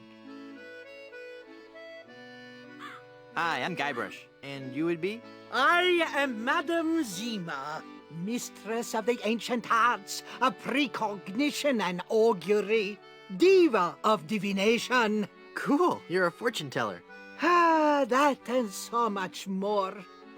Hi, I'm Guybrush. And you would be? I am Madame Zima, mistress of the ancient arts of precognition and augury, diva of divination. Cool, you're a fortune teller. Ah, that and so much more.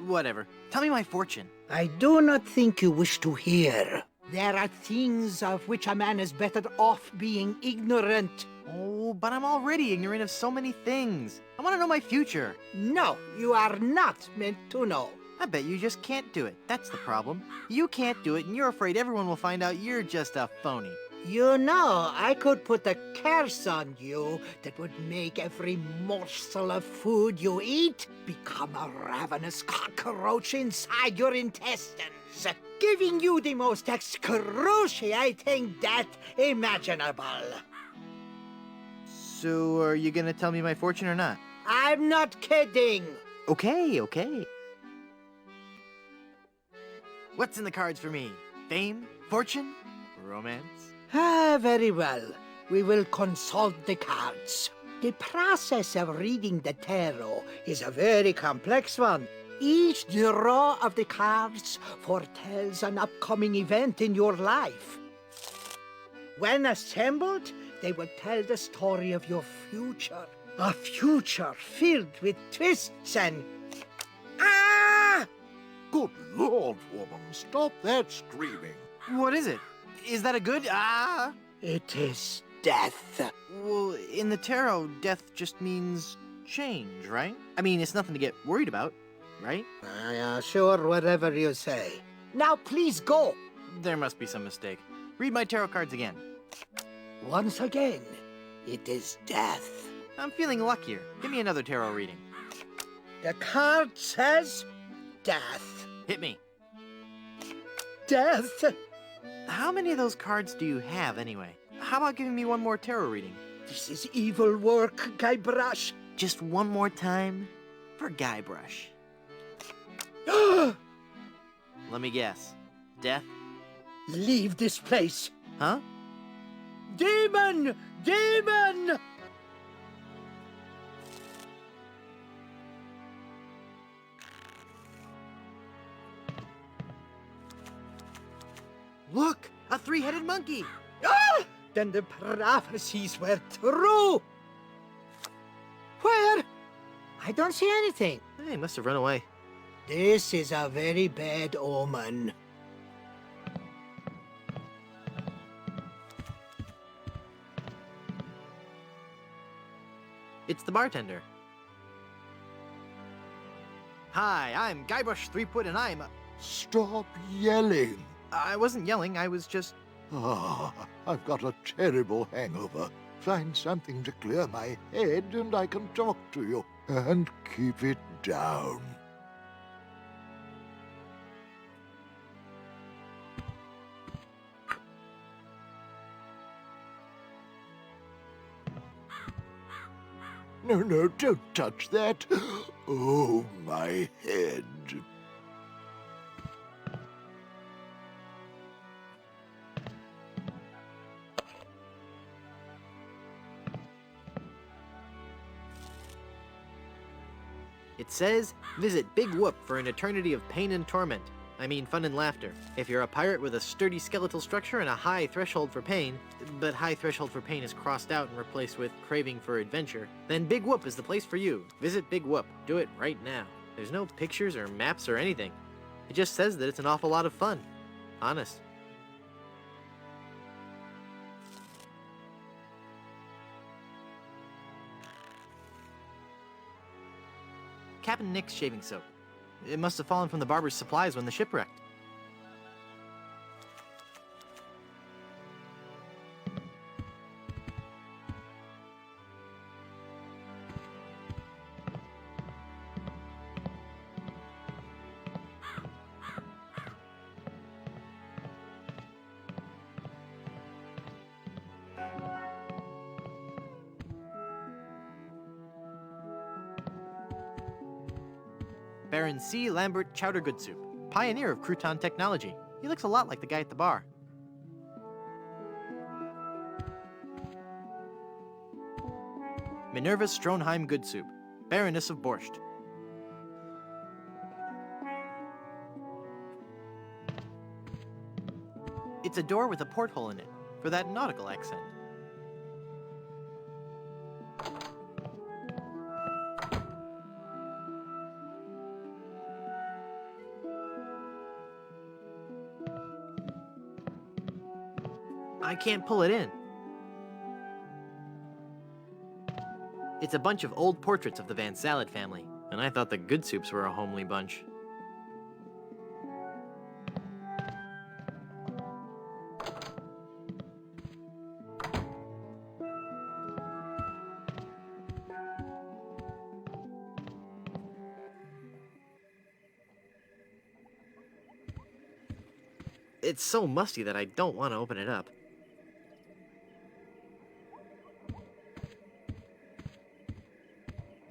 Whatever. Tell me my fortune. I do not think you wish to hear. There are things of which a man is better off being ignorant. Oh, but I'm already ignorant of so many things. I want to know my future. No, you are not meant to know. I bet you just can't do it. That's the problem. You can't do it, and you're afraid everyone will find out you're just a phony. You know, I could put a curse on you that would make every morsel of food you eat become a ravenous cockroach inside your intestines, giving you the most excruciating death imaginable. So, are you gonna tell me my fortune or not? I'm not kidding. Okay. What's in the cards for me? Fame? Fortune? Romance? Ah, very well. We will consult the cards. The process of reading the tarot is a very complex one. Each draw of the cards foretells an upcoming event in your life. When assembled, they will tell the story of your future. A future filled with twists and... Ah! Good Lord, woman, stop that screaming. What is it? Is that a good... Ah? It is death. Well, in the tarot, death just means change, right? I mean, it's nothing to get worried about, right? Sure, whatever you say. Now please go. There must be some mistake. Read my tarot cards again. Once again, it is death. I'm feeling luckier. Give me another tarot reading. The card says death. Hit me. Death? How many of those cards do you have, anyway? How about giving me one more tarot reading? This is evil work, Guybrush. Just one more time for Guybrush. Let me guess. Death? Leave this place. Huh? Demon! Demon! Look! A three-headed monkey! Ah! Then the prophecies were true! Where? I don't see anything. Hey, must have run away. This is a very bad omen. It's the bartender. Hi, I'm Guybrush Threepwood, and I'm... Stop yelling. I wasn't yelling, I was just... Ah, I've got a terrible hangover. Find something to clear my head and I can talk to you. And keep it down. No, don't touch that. Oh, my head. It says, visit Big Whoop for an eternity of pain and torment. I mean fun and laughter. If you're a pirate with a sturdy skeletal structure and a high threshold for pain, but high threshold for pain is crossed out and replaced with craving for adventure, then Big Whoop is the place for you. Visit Big Whoop. Do it right now. There's no pictures or maps or anything. It just says that it's an awful lot of fun. Honest. Captain Nick's shaving soap. It must have fallen from the barber's supplies when the ship wrecked. Baron C. Lambert Chowder Good Soup, pioneer of crouton technology. He looks a lot like the guy at the bar. Minerva Stronheim Good Soup, Baroness of Borscht. It's a door with a porthole in it, for that nautical accent. I can't pull it in. It's a bunch of old portraits of the Van Salad family, and I thought the Good Soups were a homely bunch. It's so musty that I don't want to open it up.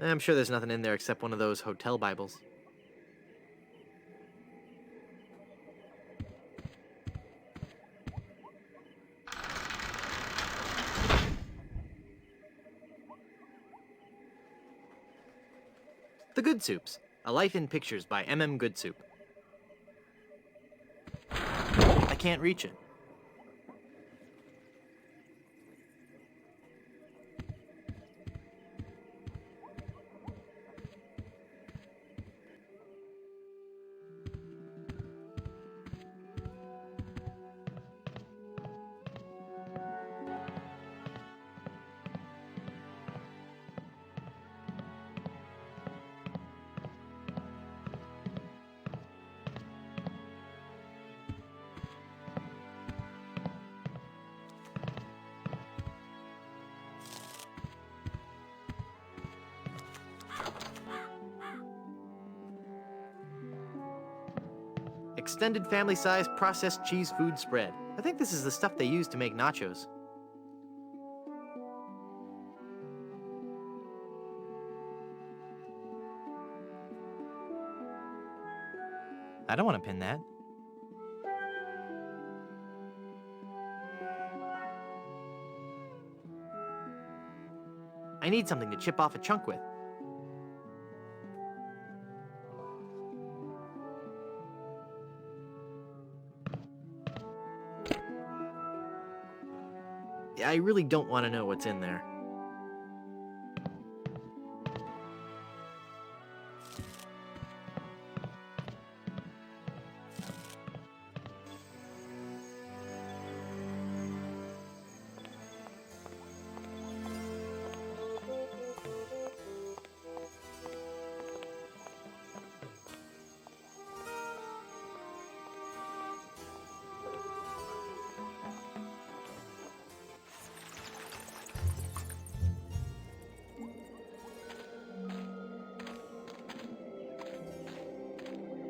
I'm sure there's nothing in there except one of those hotel Bibles. The Good Soups, A Life in Pictures by M.M. Good Soup. I can't reach it. Extended family-size processed cheese food spread. I think this is the stuff they use to make nachos. I don't want to pin that. I need something to chip off a chunk with. I really don't want to know what's in there.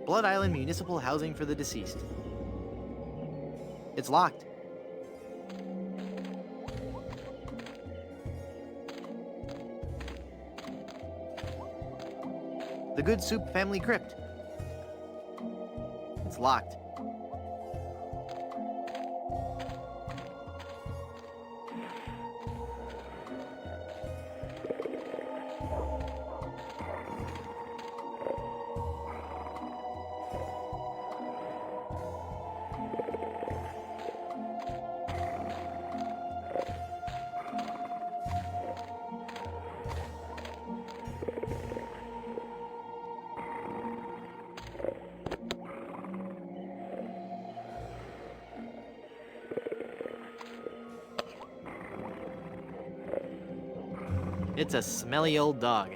Blood Island Municipal Housing for the Deceased. It's locked. The Good Soup Family Crypt. It's locked. It's a smelly old dog.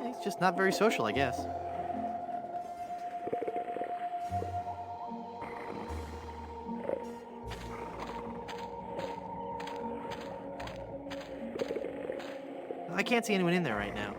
He's just not very social, I guess. I can't see anyone in there right now.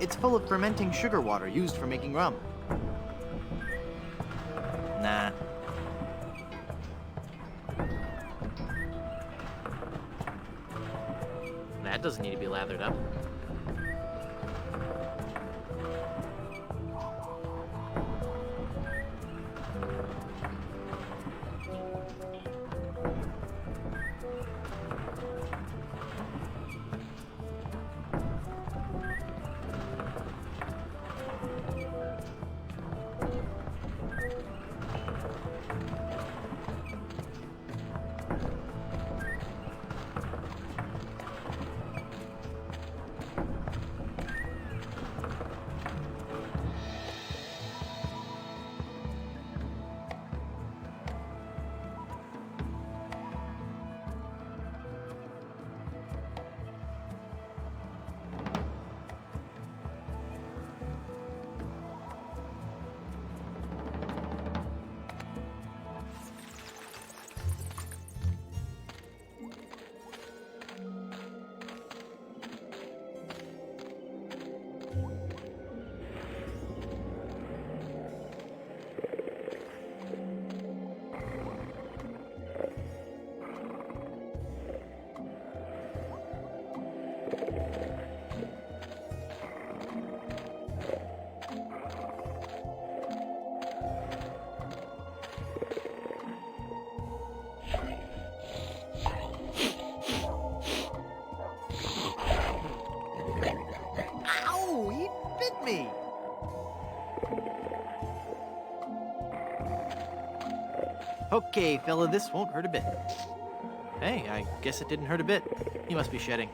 It's full of fermenting sugar water used for making rum. Nah. That doesn't need to be lathered up. Okay, fella, this won't hurt a bit. Hey, I guess it didn't hurt a bit. He must be shedding.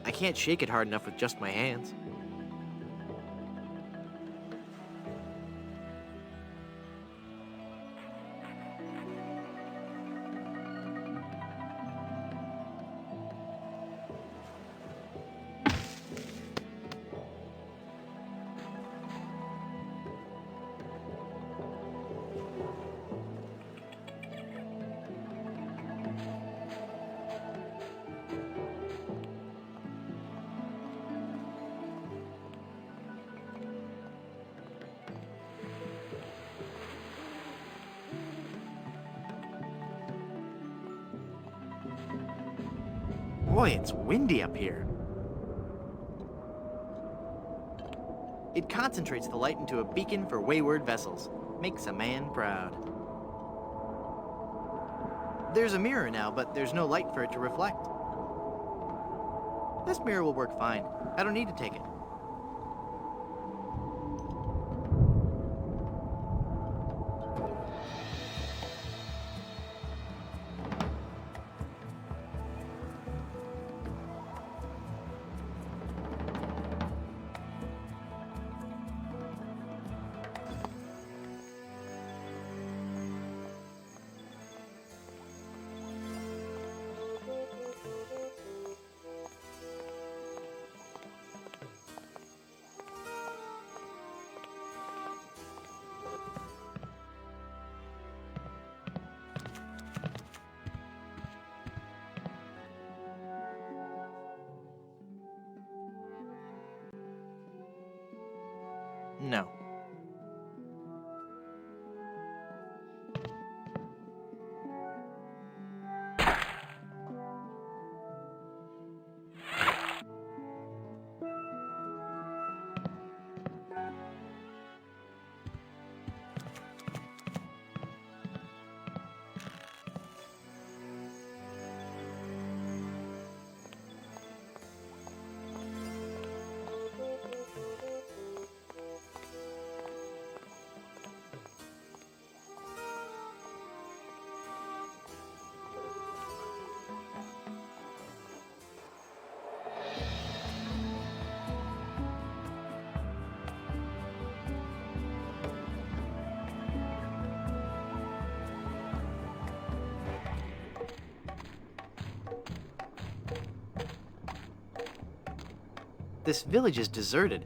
I can't shake it hard enough with just my hands. Boy, it's windy up here. It concentrates the light into a beacon for wayward vessels. Makes a man proud. There's a mirror now, but there's no light for it to reflect. This mirror will work fine. I don't need to take it. No. This village is deserted,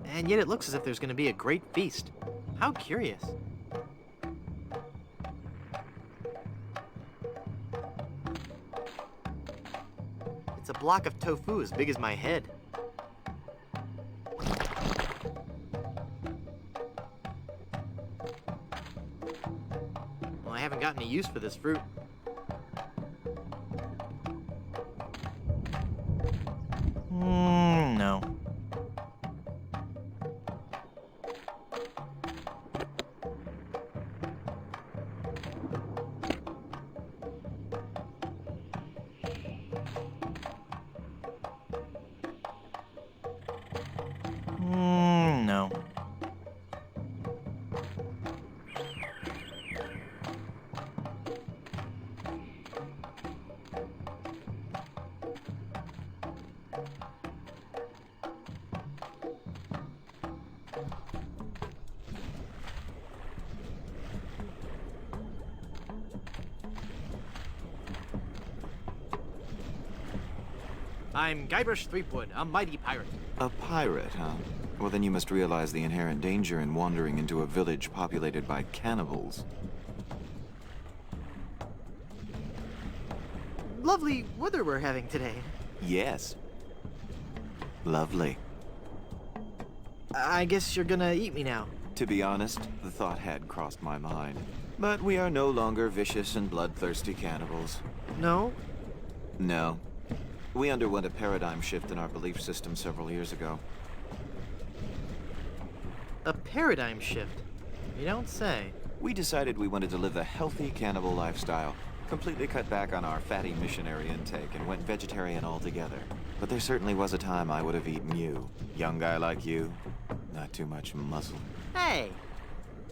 and yet it looks as if there's going to be a great feast. How curious. It's a block of tofu as big as my head. Well, I haven't got any use for this fruit. No. No. I'm Guybrush Threepwood, a mighty pirate. A pirate, huh? Well, then you must realize the inherent danger in wandering into a village populated by cannibals. Lovely weather we're having today. Yes. Lovely. I guess you're gonna eat me now. To be honest, the thought had crossed my mind. But we are no longer vicious and bloodthirsty cannibals. No? No. We underwent a paradigm shift in our belief system several years ago. A paradigm shift? You don't say. We decided we wanted to live a healthy cannibal lifestyle, completely cut back on our fatty missionary intake, and went vegetarian altogether. But there certainly was a time I would have eaten you. Young guy like you, not too much muscle. Hey!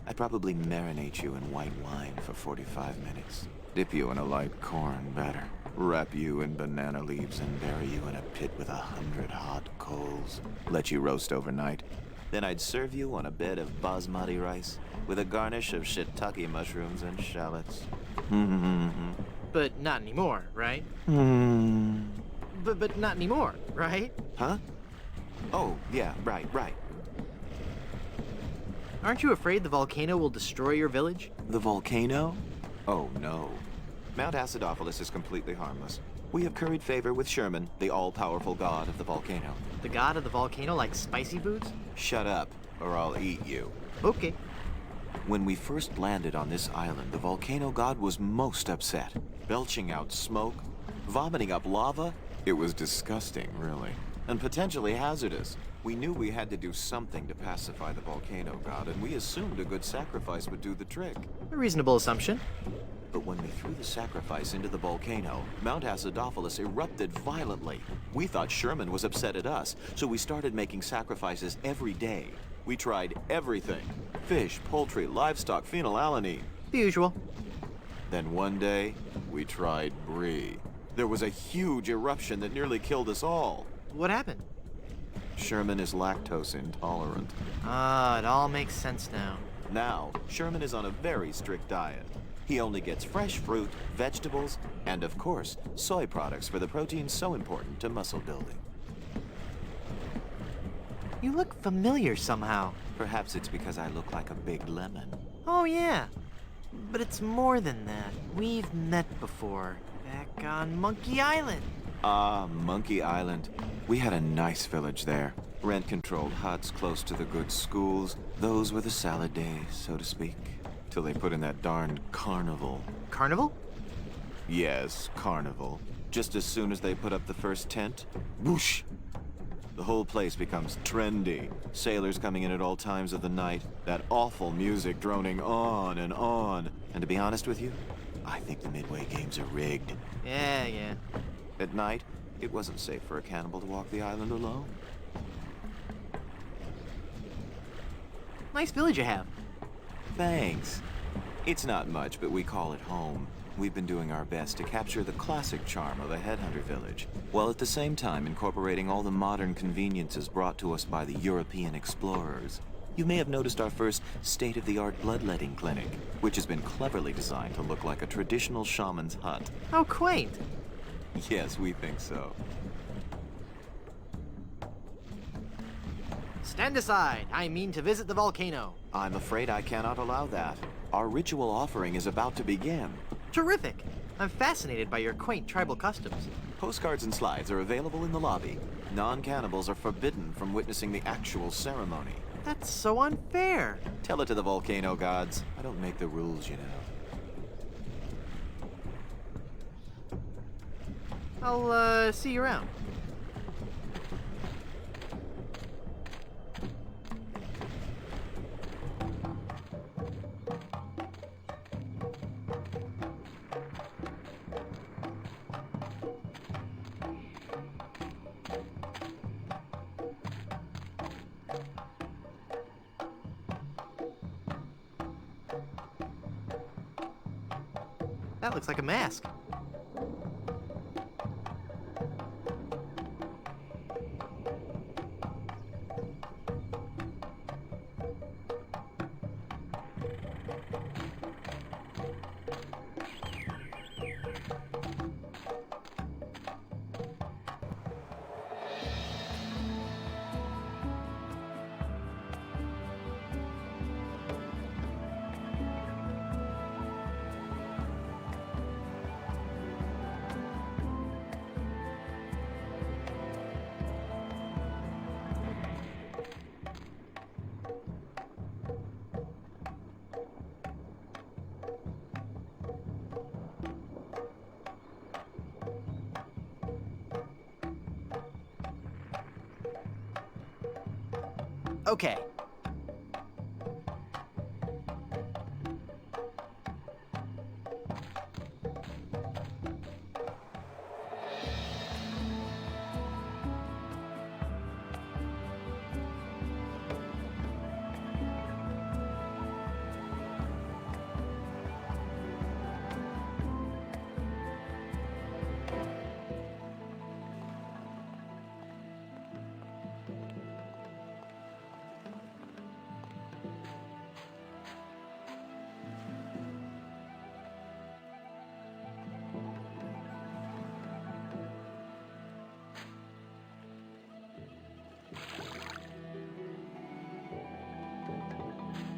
I'd probably marinate you in white wine for 45 minutes. Dip you in a light corn batter. Wrap you in banana leaves and bury you in a pit with 100 hot coals. Let you roast overnight. Then I'd serve you on a bed of basmati rice with a garnish of shiitake mushrooms and shallots. But not anymore, right? But not anymore, right? Huh? Oh, yeah, right. Aren't you afraid the volcano will destroy your village? The volcano? Oh, no. Mount Acidophilus is completely harmless. We have curried favor with Sherman, the all-powerful god of the volcano. The god of the volcano like spicy foods? Shut up, or I'll eat you. Okay. When we first landed on this island, the volcano god was most upset. Belching out smoke, vomiting up lava. It was disgusting, really. And potentially hazardous. We knew we had to do something to pacify the volcano god, and we assumed a good sacrifice would do the trick. A reasonable assumption. But when we threw the sacrifice into the volcano, Mount Acidophilus erupted violently. We thought Sherman was upset at us, so we started making sacrifices every day. We tried everything. Fish, poultry, livestock, phenylalanine. The usual. Then one day, we tried brie. There was a huge eruption that nearly killed us all. What happened? Sherman is lactose intolerant. Ah, it all makes sense now. Now, Sherman is on a very strict diet. He only gets fresh fruit, vegetables, and of course, soy products for the proteins so important to muscle building. You look familiar somehow. Perhaps it's because I look like a big lemon. Oh yeah. But it's more than that. We've met before. Back on Monkey Island. Ah, Monkey Island. We had a nice village there. Rent-controlled huts close to the good schools. Those were the salad days, so to speak. Till they put in that darned carnival. Carnival? Yes, carnival. Just as soon as they put up the first tent, whoosh! The whole place becomes trendy. Sailors coming in at all times of the night. That awful music droning on and on. And to be honest with you, I think the Midway games are rigged. Yeah. At night, it wasn't safe for a cannibal to walk the island alone. Nice village you have. Thanks. It's not much, but we call it home. We've been doing our best to capture the classic charm of a headhunter village, while at the same time incorporating all the modern conveniences brought to us by the European explorers. You may have noticed our first state-of-the-art bloodletting clinic, which has been cleverly designed to look like a traditional shaman's hut. How quaint. Yes, we think so. Stand aside. I mean to visit the volcano. I'm afraid I cannot allow that. Our ritual offering is about to begin. Terrific. I'm fascinated by your quaint tribal customs. Postcards and slides are available in the lobby. Non-cannibals are forbidden from witnessing the actual ceremony. That's so unfair. Tell it to the volcano gods. I don't make the rules, you know. I'll, see you around. That looks like a mask. Okay.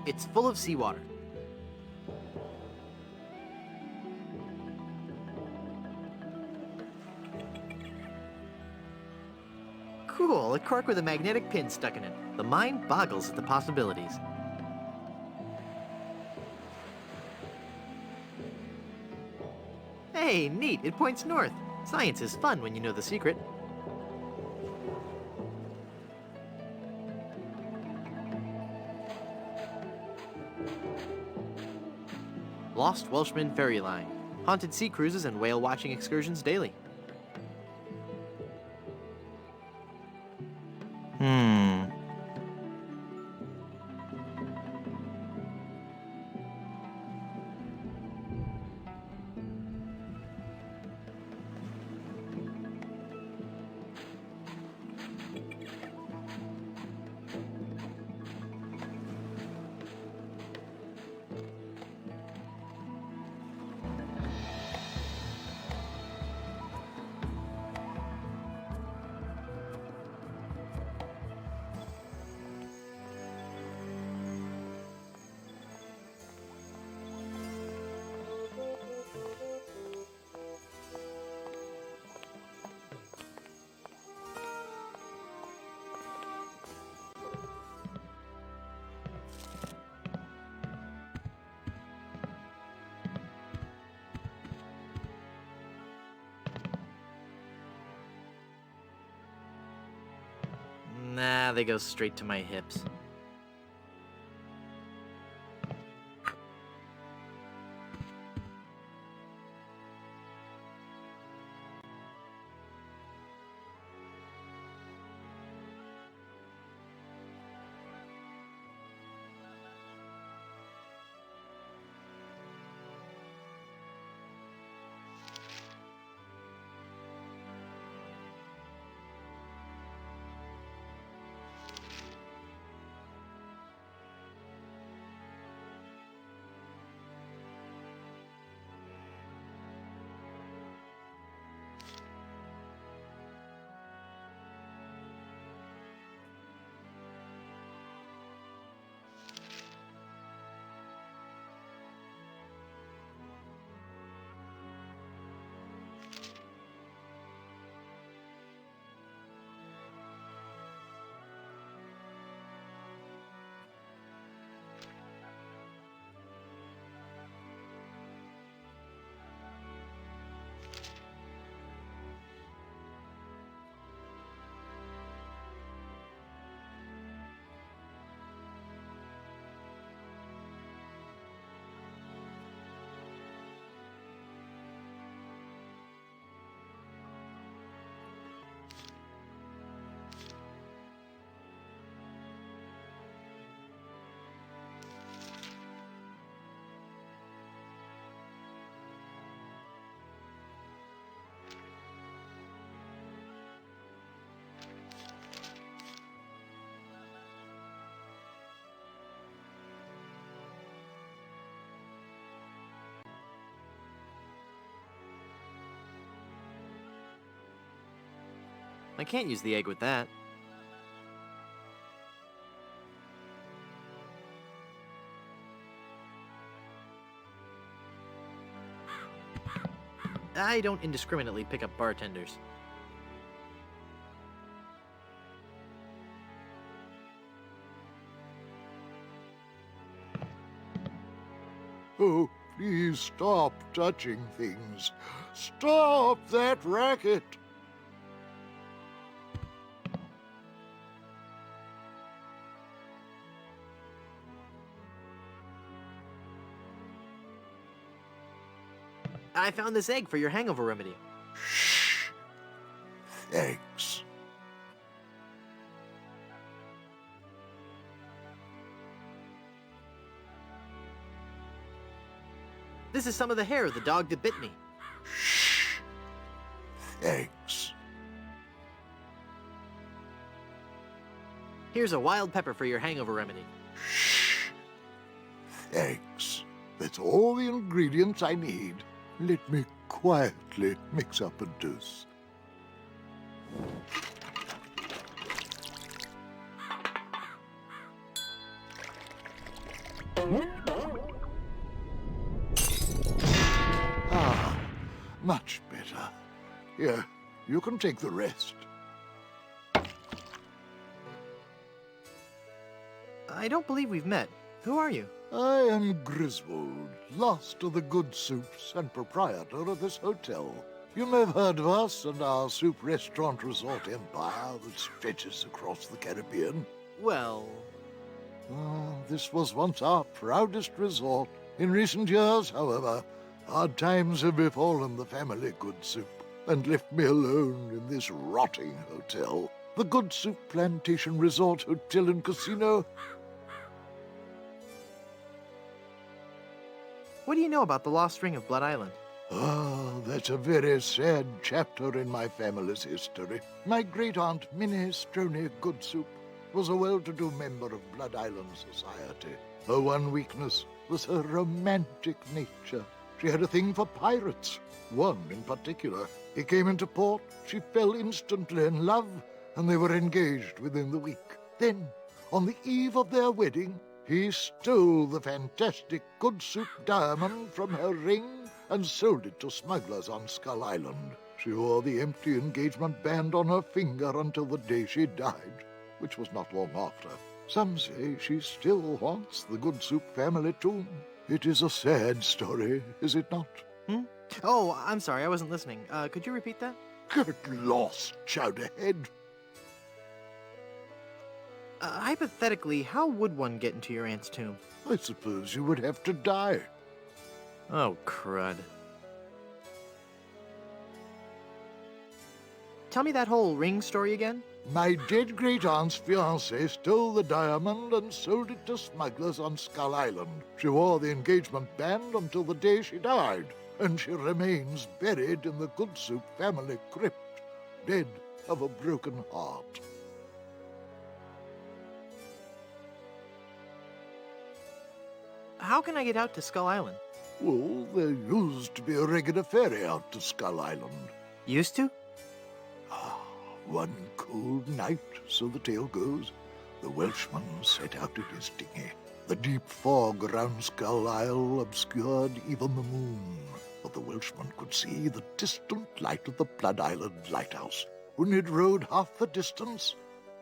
It's full of seawater. Cool, a cork with a magnetic pin stuck in it. The mind boggles at the possibilities. Hey, neat, it points north. Science is fun when you know the secret. Lost Welshman Ferry Line. Haunted sea cruises and whale watching excursions daily. Nah, they go straight to my hips. I can't use the egg with that. I don't indiscriminately pick up bartenders. Oh, please stop touching things. Stop that racket! I found this egg for your hangover remedy. Shh. Thanks. This is some of the hair of the dog that bit me. Shh. Thanks. Here's a wild pepper for your hangover remedy. Shh. Thanks. That's all the ingredients I need. Let me quietly mix up a dose. Ah, much better. Here, you can take the rest. I don't believe we've met. Who are you? I am Griswold, last of the good soups and proprietor of this hotel. You may have heard of us and our soup restaurant resort empire that stretches across the Caribbean. Well... This was once our proudest resort. In recent years, however, hard times have befallen the family Good Soup and left me alone in this rotting hotel. The Good Soup Plantation Resort Hotel and Casino. What do you know about the lost ring of Blood Island? That's a very sad chapter in my family's history. My great-aunt Minnie Stroney Good Soup was a well-to-do member of Blood Island society. Her one weakness was her romantic nature. She had a thing for pirates, one in particular. He came into port, she fell instantly in love, and they were engaged within the week. Then, on the eve of their wedding, he stole the fantastic Good Soup diamond from her ring and sold it to smugglers on Skull Island. She wore the empty engagement band on her finger until the day she died, which was not long after. Some say she still haunts the Good Soup family tomb. It is a sad story, is it not? Oh, I'm sorry, I wasn't listening. Could you repeat that? Get lost, Chowderhead. Hypothetically, how would one get into your aunt's tomb? I suppose you would have to die. Oh, crud. Tell me that whole ring story again? My dead great-aunt's fiancé stole the diamond and sold it to smugglers on Skull Island. She wore the engagement band until the day she died, and she remains buried in the Good Soup family crypt, dead of a broken heart. How can I get out to Skull Island? Well, there used to be a regular ferry out to Skull Island. Used to? One cold night, so the tale goes, the Welshman set out in his dinghy. The deep fog around Skull Isle obscured even the moon, but the Welshman could see the distant light of the Blood Island lighthouse. When he'd rowed half the distance,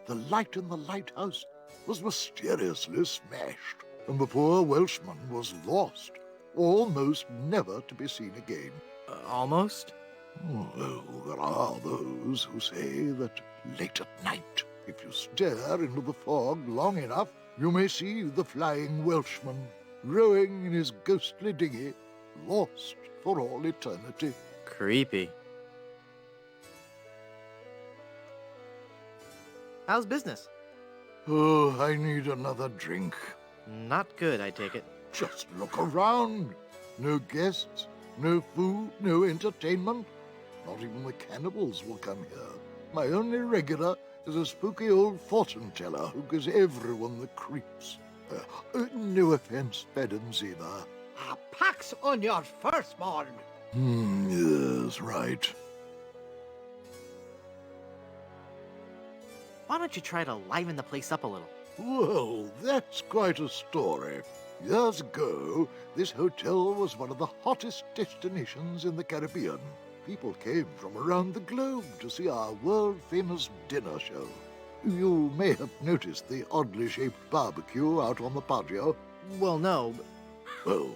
the light in the lighthouse was mysteriously smashed, and the poor Welshman was lost, almost never to be seen again. Almost? Well, there are those who say that late at night, if you stare into the fog long enough, you may see the flying Welshman rowing in his ghostly dinghy, lost for all eternity. Creepy. How's business? Oh, I need another drink. Not good, I take it. Just look around. No guests, no food, no entertainment. Not even the cannibals will come here. My only regular is a spooky old fortune-teller who gives everyone the creeps. No offense, Madam Ziva. A pax on your firstborn. Yes, right. Why don't you try to liven the place up a little? Well, that's quite a story. Years ago, this hotel was one of the hottest destinations in the Caribbean. People came from around the globe to see our world-famous dinner show. You may have noticed the oddly shaped barbecue out on the patio. Well, no, but... Well,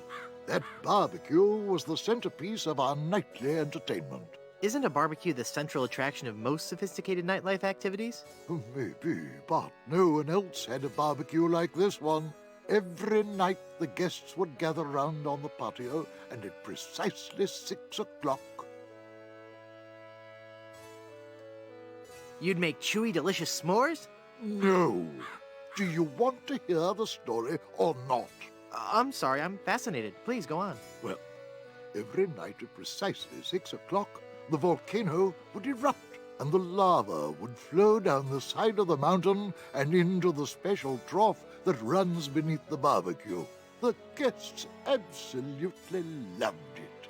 that barbecue was the centerpiece of our nightly entertainment. Isn't a barbecue the central attraction of most sophisticated nightlife activities? Maybe, but no one else had a barbecue like this one. Every night the guests would gather round on the patio, and at precisely 6 o'clock... You'd make chewy, delicious s'mores? No. Do you want to hear the story or not? I'm sorry, I'm fascinated. Please go on. Well, every night at precisely 6 o'clock, the volcano would erupt, and the lava would flow down the side of the mountain and into the special trough that runs beneath the barbecue. The guests absolutely loved it.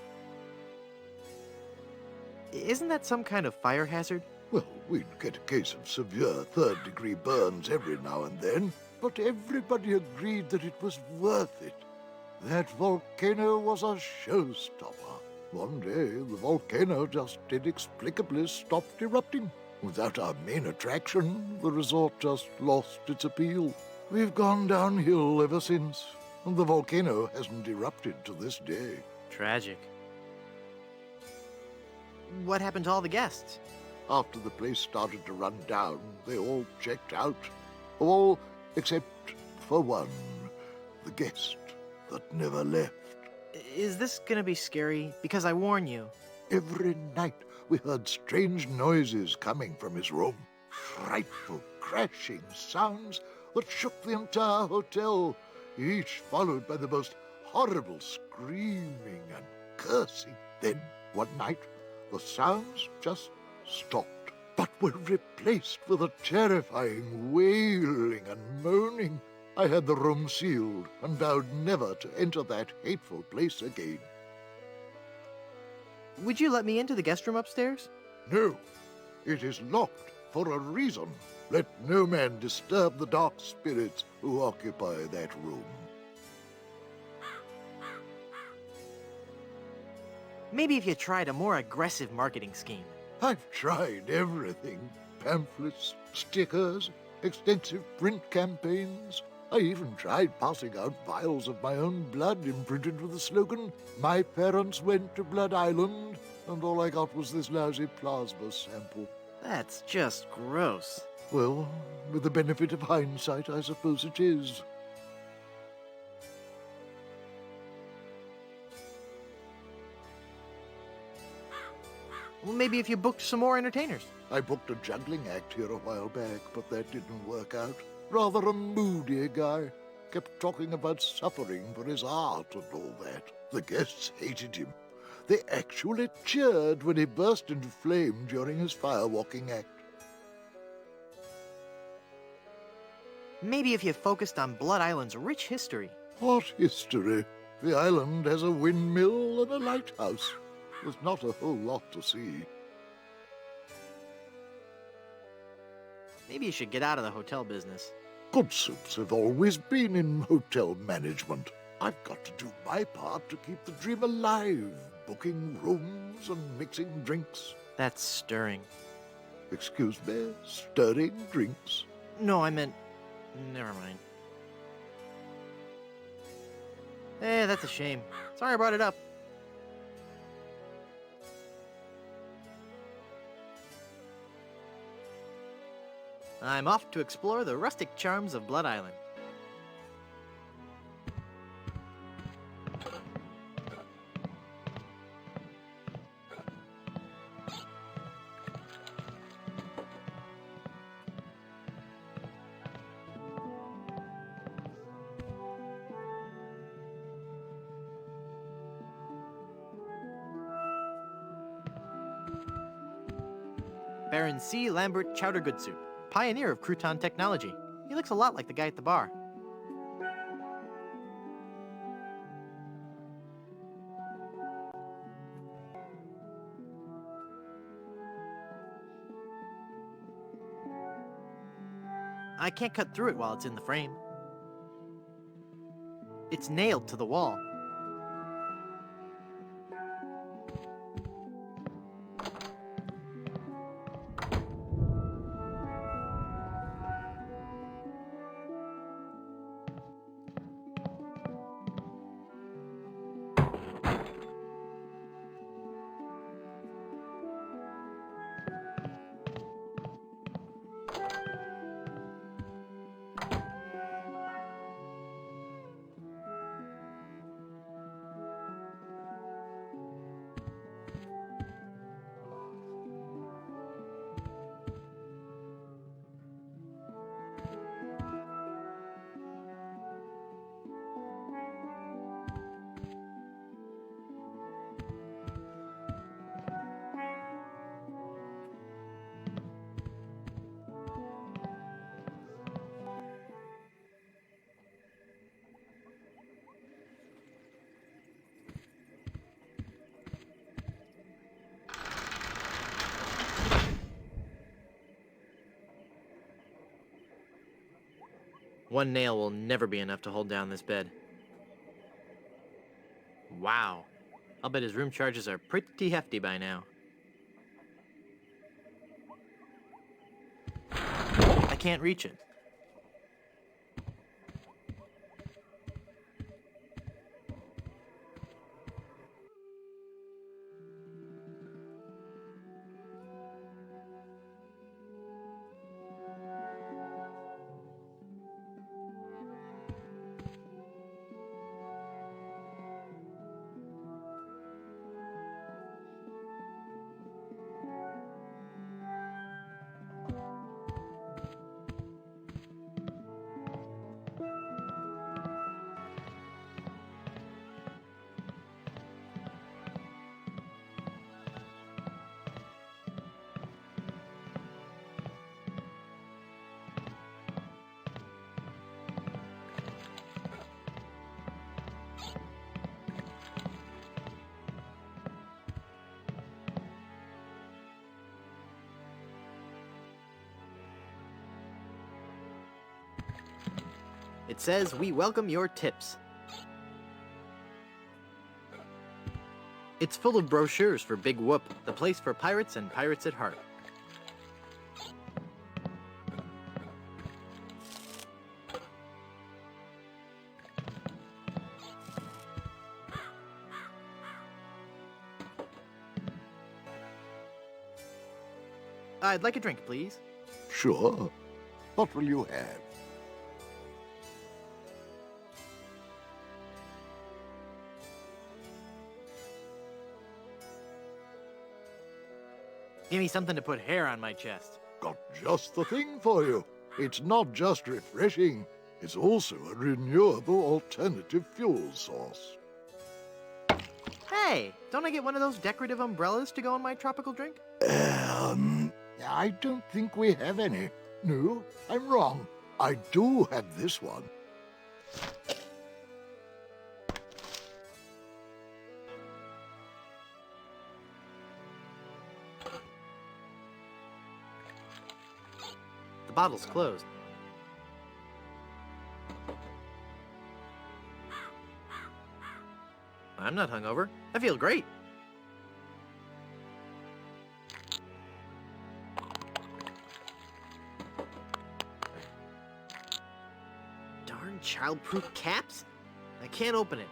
Isn't that some kind of fire hazard? Well, we'd get a case of severe third-degree burns every now and then, but everybody agreed that it was worth it. That volcano was a showstopper. One day, the volcano just inexplicably stopped erupting. Without our main attraction, the resort just lost its appeal. We've gone downhill ever since, and the volcano hasn't erupted to this day. Tragic. What happened to all the guests? After the place started to run down, they all checked out. All except for one, the guest that never left. Is this gonna be scary? Because I warn you. Every night we heard strange noises coming from his room. Frightful crashing sounds that shook the entire hotel, each followed by the most horrible screaming and cursing. Then, one night, the sounds just stopped, but were replaced with a terrifying wailing and moaning. I had the room sealed and vowed never to enter that hateful place again. Would you let me into the guest room upstairs? No, it is locked for a reason. Let no man disturb the dark spirits who occupy that room. Maybe if you tried a more aggressive marketing scheme. I've tried everything. Pamphlets, stickers, extensive print campaigns. I even tried passing out vials of my own blood imprinted with the slogan, "My parents went to Blood Island," and all I got was this lousy plasma sample. That's just gross. Well, with the benefit of hindsight, I suppose it is. Well, maybe if you booked some more entertainers. I booked a juggling act here a while back, but that didn't work out. Rather a moody guy. Kept talking about suffering for his art and all that. The guests hated him. They actually cheered when he burst into flame during his firewalking act. Maybe if you focused on Blood Island's rich history. What history? The island has a windmill and a lighthouse. There's not a whole lot to see. Maybe you should get out of the hotel business. Good soups have always been in hotel management. I've got to do my part to keep the dream alive, booking rooms and mixing drinks. That's stirring. Excuse me, stirring drinks? No, I meant... Never mind. That's a shame. Sorry I brought it up. I'm off to explore the rustic charms of Blood Island. Baron C. Lambert Chowder Goodsoup, pioneer of crouton technology. He looks a lot like the guy at the bar. I can't cut through it while it's in the frame. It's nailed to the wall. One nail will never be enough to hold down this bed. Wow. I'll bet his room charges are pretty hefty by now. I can't reach it. It says, "We welcome your tips." It's full of brochures for Big Whoop, the place for pirates and pirates at heart. I'd like a drink, please. Sure. What will you have? Give me something to put hair on my chest. Got just the thing for you. It's not just refreshing, it's also a renewable alternative fuel source. Hey, don't I get one of those decorative umbrellas to go in my tropical drink? I don't think we have any. No, I'm wrong. I do have this one. The bottle's closed. I'm not hungover. I feel great. Darn child-proof caps? I can't open it.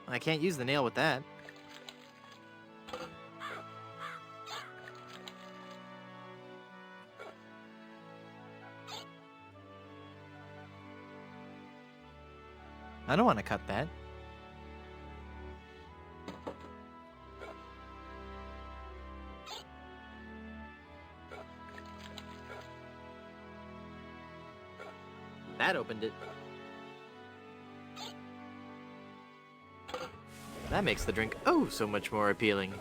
I can't use the nail with that. I don't want to cut that. That opened it. That makes the drink oh so much more appealing.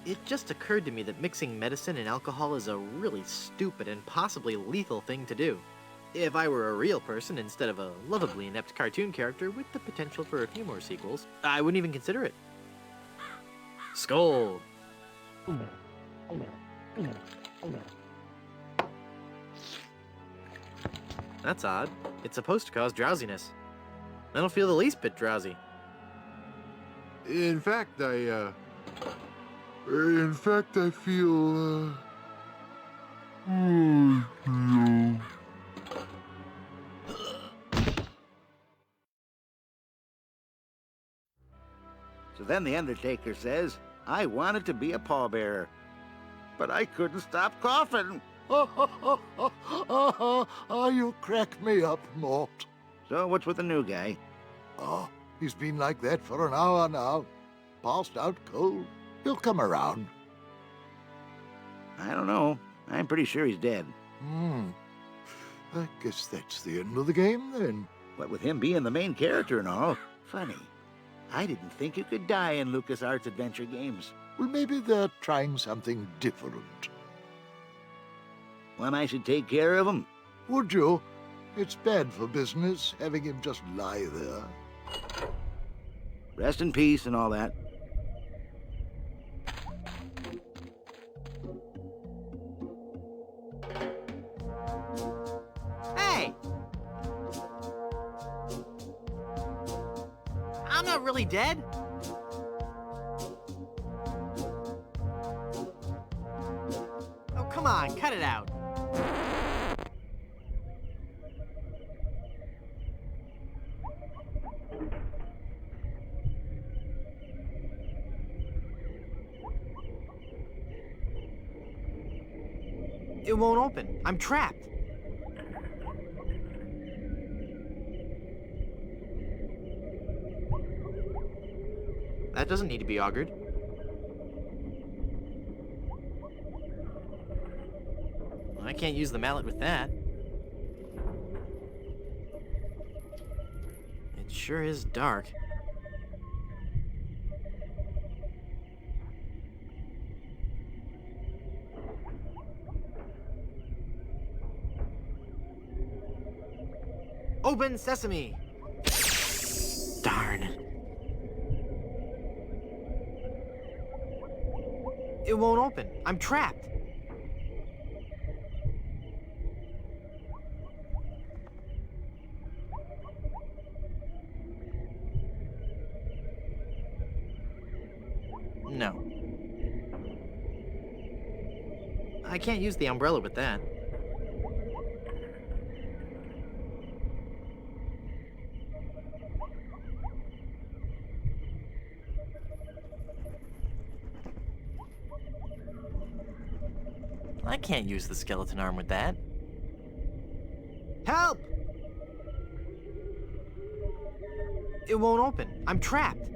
It just occurred to me that mixing medicine and alcohol is a really stupid and possibly lethal thing to do. If I were a real person instead of a lovably inept cartoon character with the potential for a few more sequels, I wouldn't even consider it. Skull! That's odd. It's supposed to cause drowsiness. I don't feel the least bit drowsy. In fact, I feel, no. So then the Undertaker says, I wanted to be a pallbearer, but I couldn't stop coughing. You crack me up, Mort. So what's with the new guy? Oh, he's been like that for an hour now. Passed out cold. He'll come around. I don't know. I'm pretty sure he's dead. I guess that's the end of the game, then. What with him being the main character and all. Funny. I didn't think you could die in LucasArts adventure games. Well, maybe they're trying something different. When I should take care of him? Would you? It's bad for business, having him just lie there. Rest in peace and all that. Hey! I'm not really dead. Oh, come on, cut it out. It won't open. I'm trapped. That doesn't need to be augured. I can't use the mallet with that. It sure is dark. Open sesame! Darn. It won't open. I'm trapped. No. I can't use the umbrella with that. I can't use the skeleton arm with that. Help! It won't open. I'm trapped.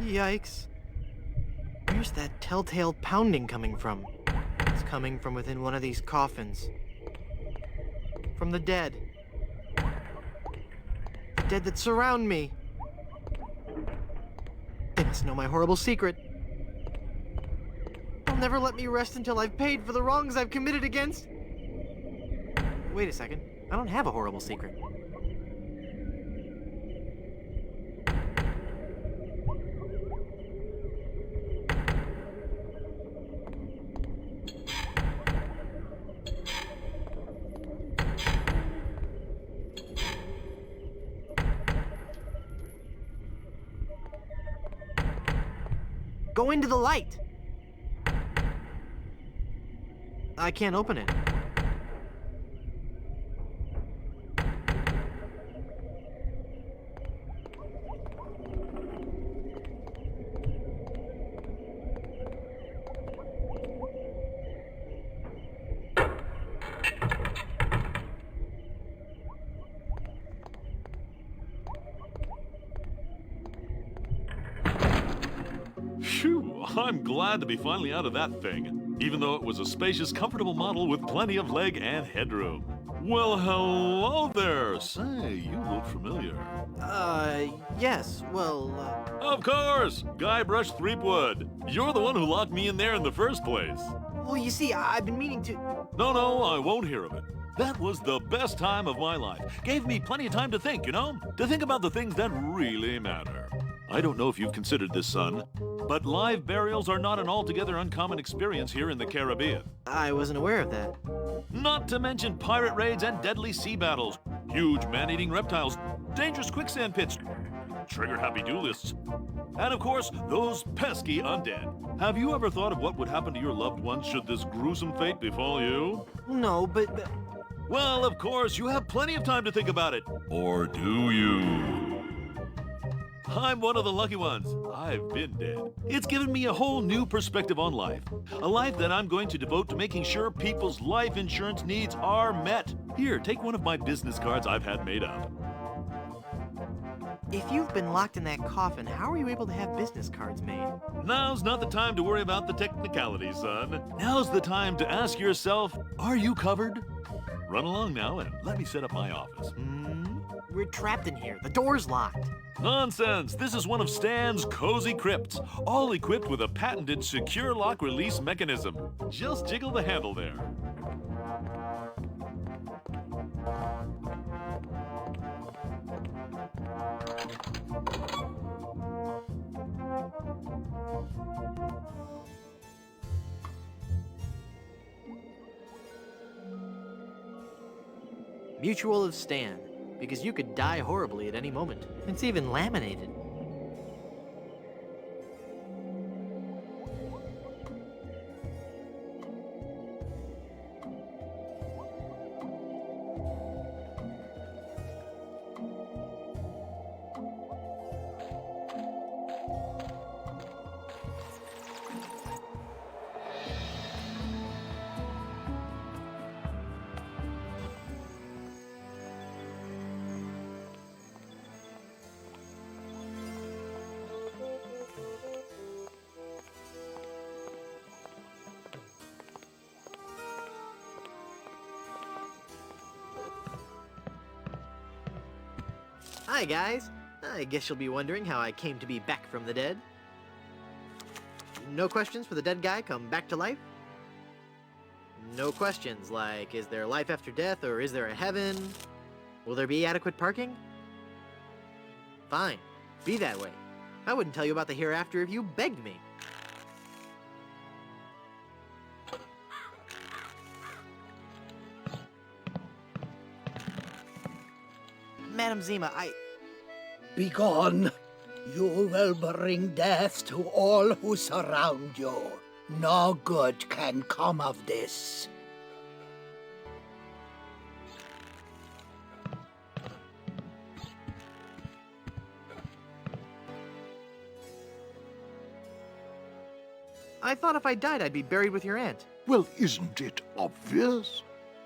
Yikes. Where's that telltale pounding coming from? It's coming from within one of these coffins. From the dead. The dead that surround me. They must know my horrible secret. They'll never let me rest until I've paid for the wrongs I've committed against. Wait a second. I don't have a horrible secret. Go into the light! I can't open it. Phew, I'm glad to be finally out of that thing, even though it was a spacious, comfortable model with plenty of leg and headroom. Well, hello there. Say, you look familiar. Yes, well, Of course! Guybrush Threepwood. You're the one who locked me in there in the first place. Well, you see, I've been meaning to... No, I won't hear of it. That was the best time of my life. Gave me plenty of time to think, you know? To think about the things that really matter. I don't know if you've considered this, son, but live burials are not an altogether uncommon experience here in the Caribbean. I wasn't aware of that. Not to mention pirate raids and deadly sea battles, huge man-eating reptiles, dangerous quicksand pits, trigger-happy duelists, and of course, those pesky undead. Have you ever thought of what would happen to your loved ones should this gruesome fate befall you? No, but... Well, of course, you have plenty of time to think about it. Or do you? I'm one of the lucky ones. I've been dead. It's given me a whole new perspective on life. A life that I'm going to devote to making sure people's life insurance needs are met. Here, take one of my business cards I've had made up. If you've been locked in that coffin, how are you able to have business cards made? Now's not the time to worry about the technicalities, son. Now's the time to ask yourself, are you covered? Run along now and let me set up my office. We're trapped in here. The door's locked. Nonsense! This is one of Stan's cozy crypts, all equipped with a patented secure lock release mechanism. Just jiggle the handle there. Mutual of Stan, because you could die horribly at any moment. It's even laminated. Hi, guys. I guess you'll be wondering how I came to be back from the dead. No questions for the dead guy come back to life? No questions like, is there life after death or is there a heaven? Will there be adequate parking? Fine. Be that way. I wouldn't tell you about the hereafter if you begged me. Madam Zima, Begone! You will bring death to all who surround you. No good can come of this. I thought if I died, I'd be buried with your aunt. Well, isn't it obvious?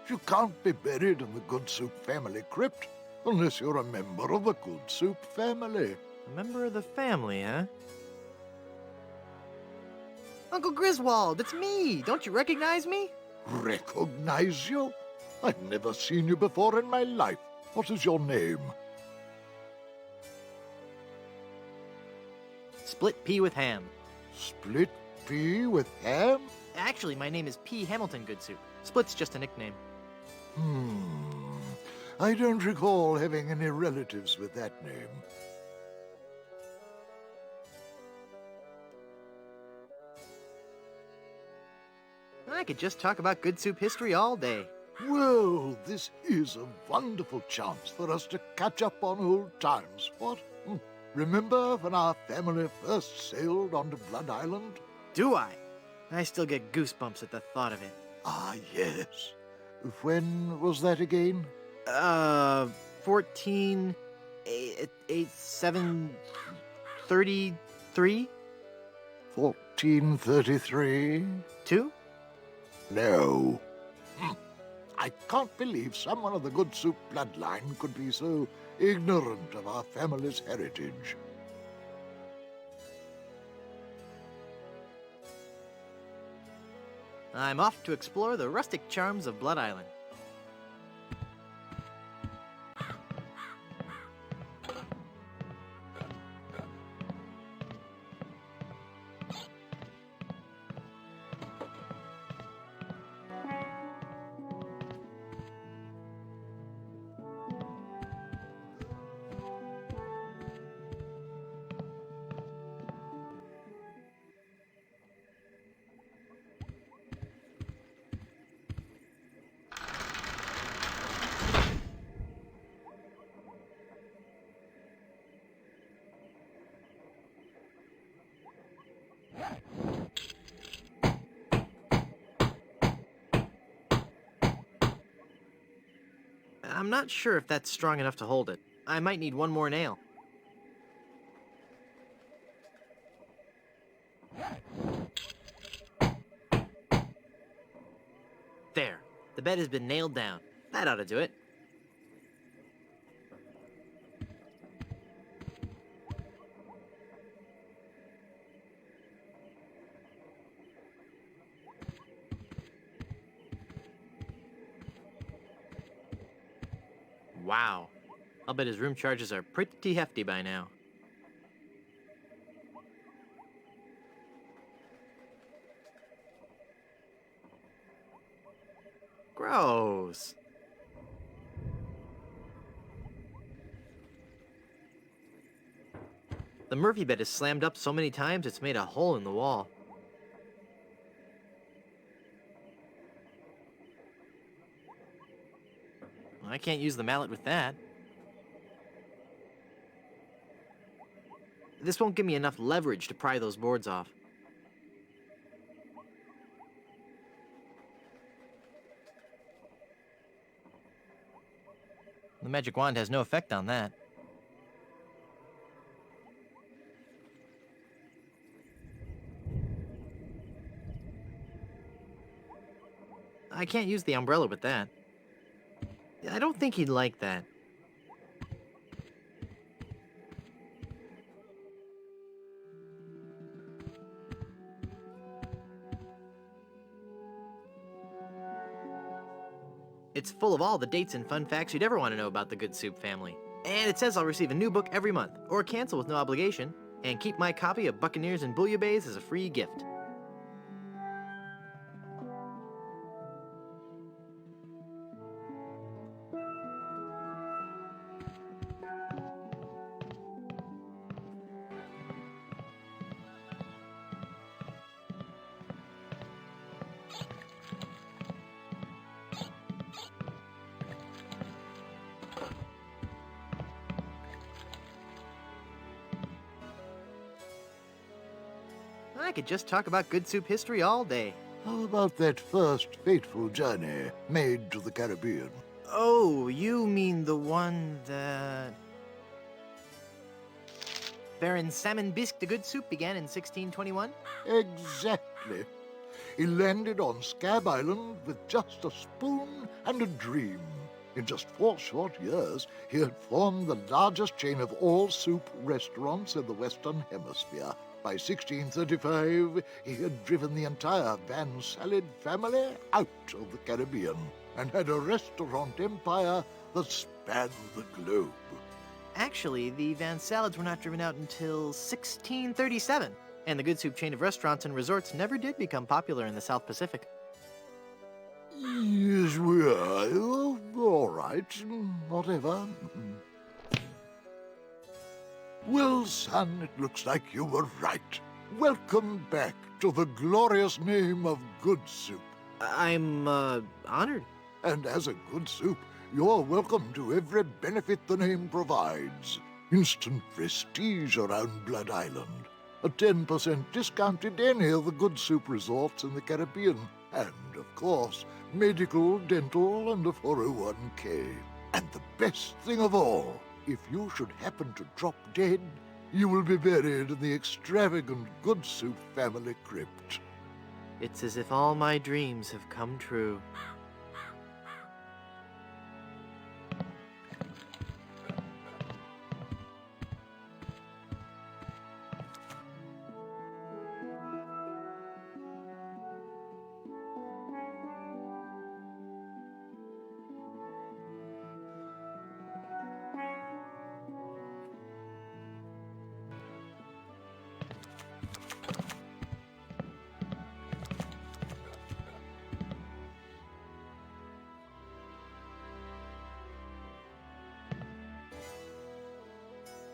You can't be buried in the Good Soup family crypt unless you're a member of the Good Soup family. A member of the family, huh? Uncle Griswold, it's me! Don't you recognize me? Recognize you? I've never seen you before in my life. What is your name? Split pea with ham. Split pea with ham? Actually, my name is P. Hamilton Good Soup. Split's just a nickname. I don't recall having any relatives with that name. I could just talk about Good Soup history all day. Well, this is a wonderful chance for us to catch up on old times, what? Remember when our family first sailed onto Blood Island? Do I? I still get goosebumps at the thought of it. Ah, yes. When was that again? 14... 733? 1433? 2? No. I can't believe someone of the Good Soup bloodline could be so ignorant of our family's heritage. I'm off to explore the rustic charms of Blood Island. I'm not sure if that's strong enough to hold it. I might need one more nail. There. The bed has been nailed down. That ought to do it. Wow. I'll bet his room charges are pretty hefty by now. Gross. The Murphy bed is slammed up so many times it's made a hole in the wall. I can't use the mallet with that. This won't give me enough leverage to pry those boards off. The magic wand has no effect on that. I can't use the umbrella with that. I don't think he'd like that. It's full of all the dates and fun facts you'd ever want to know about the Good Soup family. And it says I'll receive a new book every month, or cancel with no obligation, and keep my copy of Buccaneers and Bouillabaisse as a free gift. I could just talk about Good Soup history all day. How about that first fateful journey made to the Caribbean? Oh, you mean the one that... Baron Salmon Bisque de Good Soup began in 1621? Exactly. He landed on Scab Island with just a spoon and a dream. In just 4 short years, he had formed the largest chain of all soup restaurants in the Western Hemisphere. By 1635, he had driven the entire Van Salad family out of the Caribbean and had a restaurant empire that spanned the globe. Actually, the Van Salads were not driven out until 1637, and the Good Soup chain of restaurants and resorts never did become popular in the South Pacific. Yes, we are. All right, whatever. Well, son, it looks like you were right. Welcome back to the glorious name of Good Soup. I'm, honored. And as a Good Soup, you're welcome to every benefit the name provides. Instant prestige around Blood Island. A 10% discount at any of the Good Soup resorts in the Caribbean. And, of course, medical, dental, and a 401k. And the best thing of all, if you should happen to drop dead, you will be buried in the extravagant Good Soup family crypt. It's as if all my dreams have come true.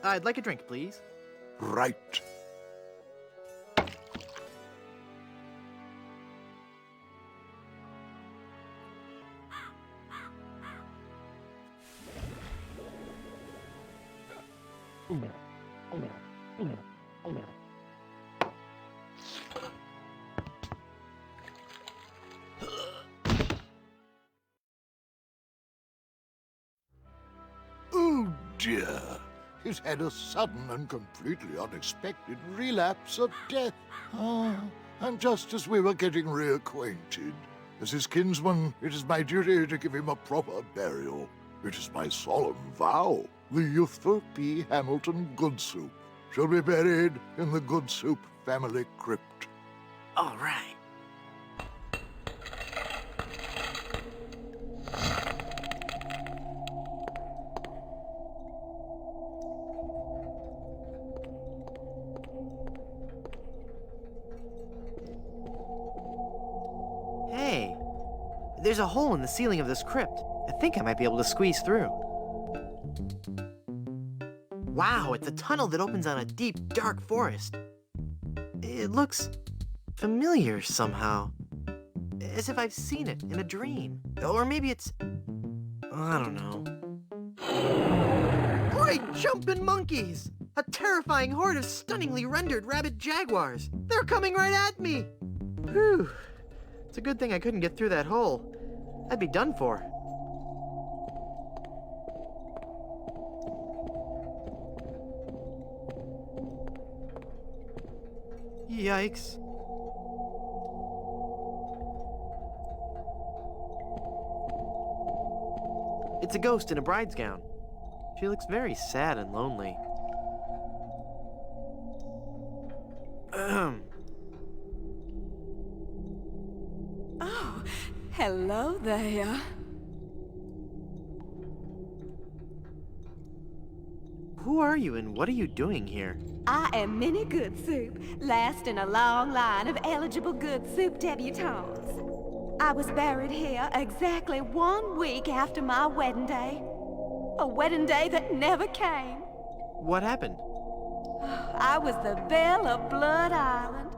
I'd like a drink, please. Right. Oh dear. He's had a sudden and completely unexpected relapse of death. And just as we were getting reacquainted. As his kinsman, it is my duty to give him a proper burial. It is my solemn vow. The youthful P. Hamilton Good Soup shall be buried in the Good Soup family crypt. All right. There's a hole in the ceiling of this crypt. I think I might be able to squeeze through. Wow, it's a tunnel that opens on a deep, dark forest. It looks familiar somehow. As if I've seen it in a dream. Or maybe it's... I don't know. Great jumping monkeys! A terrifying horde of stunningly rendered rabid jaguars. They're coming right at me! Whew. It's a good thing I couldn't get through that hole. I'd be done for. Yikes. It's a ghost in a bride's gown. She looks very sad and lonely. Oh, hello there. Who are you and what are you doing here? I am Minnie Goodsoup, last in a long line of eligible Goodsoup debutantes. I was buried here exactly 1 week after my wedding day. A wedding day that never came. What happened? I was the belle of Blood Island.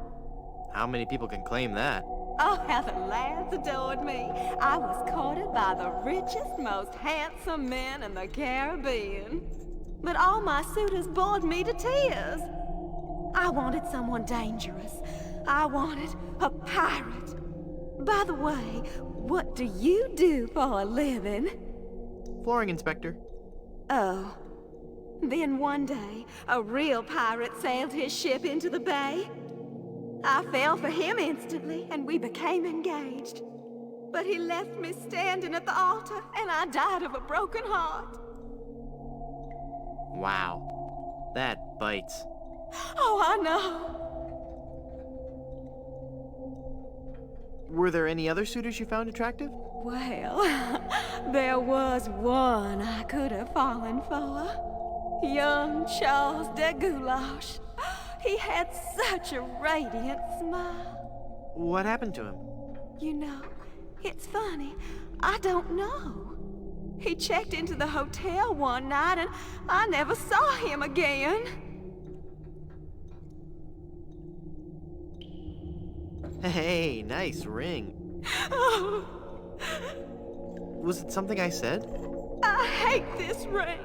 How many people can claim that? Oh, how the lads adored me. I was courted by the richest, most handsome men in the Caribbean. But all my suitors bored me to tears. I wanted someone dangerous. I wanted a pirate. By the way, what do you do for a living? Flooring inspector. Oh. Then one day, a real pirate sailed his ship into the bay. I fell for him instantly, and we became engaged. But he left me standing at the altar, and I died of a broken heart. Wow. That bites. Oh, I know. Were there any other suitors you found attractive? Well, there was one I could have fallen for. Young Charles de Goulash. He had such a radiant smile. What happened to him? You know, it's funny. I don't know. He checked into the hotel one night and I never saw him again. Hey, nice ring. Oh. Was it something I said? I hate this ring.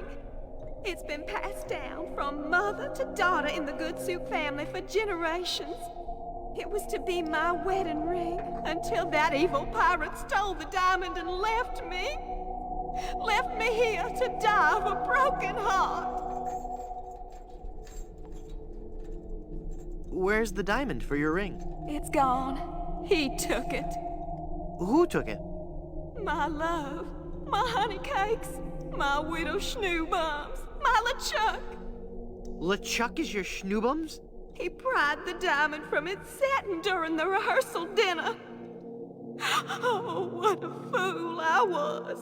It's been passed down from mother to daughter in the Goodsoup family for generations. It was to be my wedding ring until that evil pirate stole the diamond and left me. Left me here to die of a broken heart. Where's the diamond for your ring? It's gone. He took it. Who took it? My love, my honey cakes, my widow schnoobums, my LeChuck. LeChuck is your schnoobums? He pried the diamond from its satin during the rehearsal dinner. Oh, what a fool I was.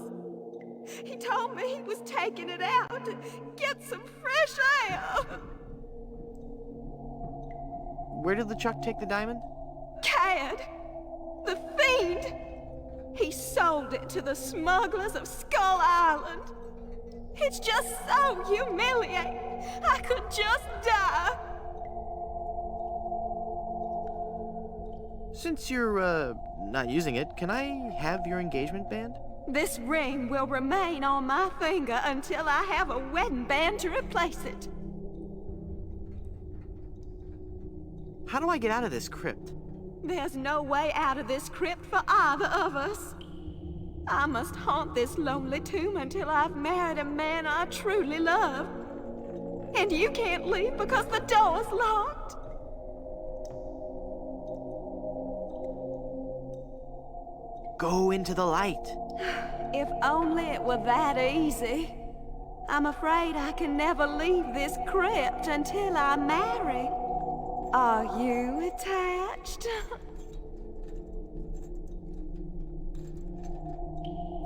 He told me he was taking it out to get some fresh air. Where did LeChuck take the diamond? Cad, the fiend. He sold it to the smugglers of Skull Island. It's just so humiliating. I could just die. Since you're, not using it, can I have your engagement band? This ring will remain on my finger until I have a wedding band to replace it. How do I get out of this crypt? There's no way out of this crypt for either of us. I must haunt this lonely tomb until I've married a man I truly love. And you can't leave because the door's locked. Go into the light. If only it were that easy. I'm afraid I can never leave this crypt until I marry. Are you attached?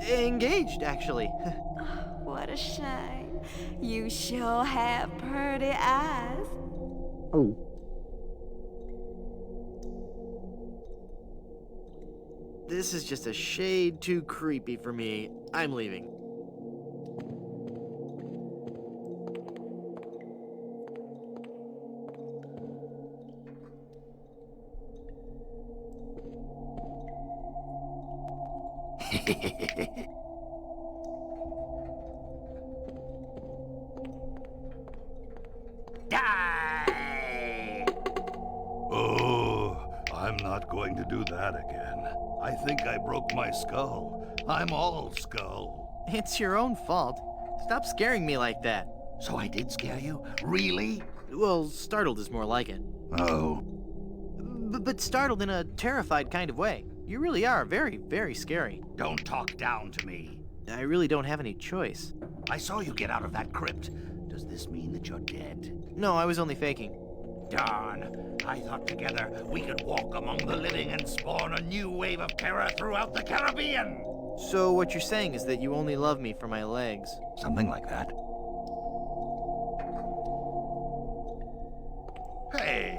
Engaged, actually. What a shame. You sure have pretty eyes. Oh. This is just a shade too creepy for me. I'm leaving. Die! Oh, I'm not going to do that again. I think I broke my skull. I'm all skull. It's your own fault. Stop scaring me like that. So I did scare you? Really? Well, startled is more like it. Oh. But startled in a terrified kind of way. You really are very, very scary. Don't talk down to me. I really don't have any choice. I saw you get out of that crypt. Does this mean that you're dead? No, I was only faking. Darn. I thought together we could walk among the living and spawn a new wave of terror throughout the Caribbean. So what you're saying is that you only love me for my legs? Something like that. Hey!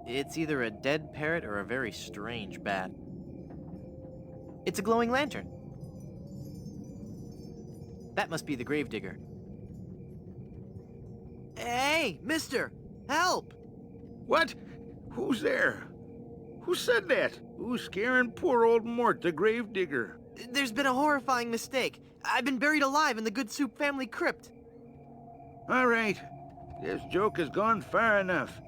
It's either a dead parrot or a very strange bat. It's a glowing lantern. That must be the gravedigger. Hey, mister! Help! What? Who's there? Who said that? Who's scaring poor old Mort, the gravedigger? There's been a horrifying mistake. I've been buried alive in the Good Soup family crypt. All right. This joke has gone far enough.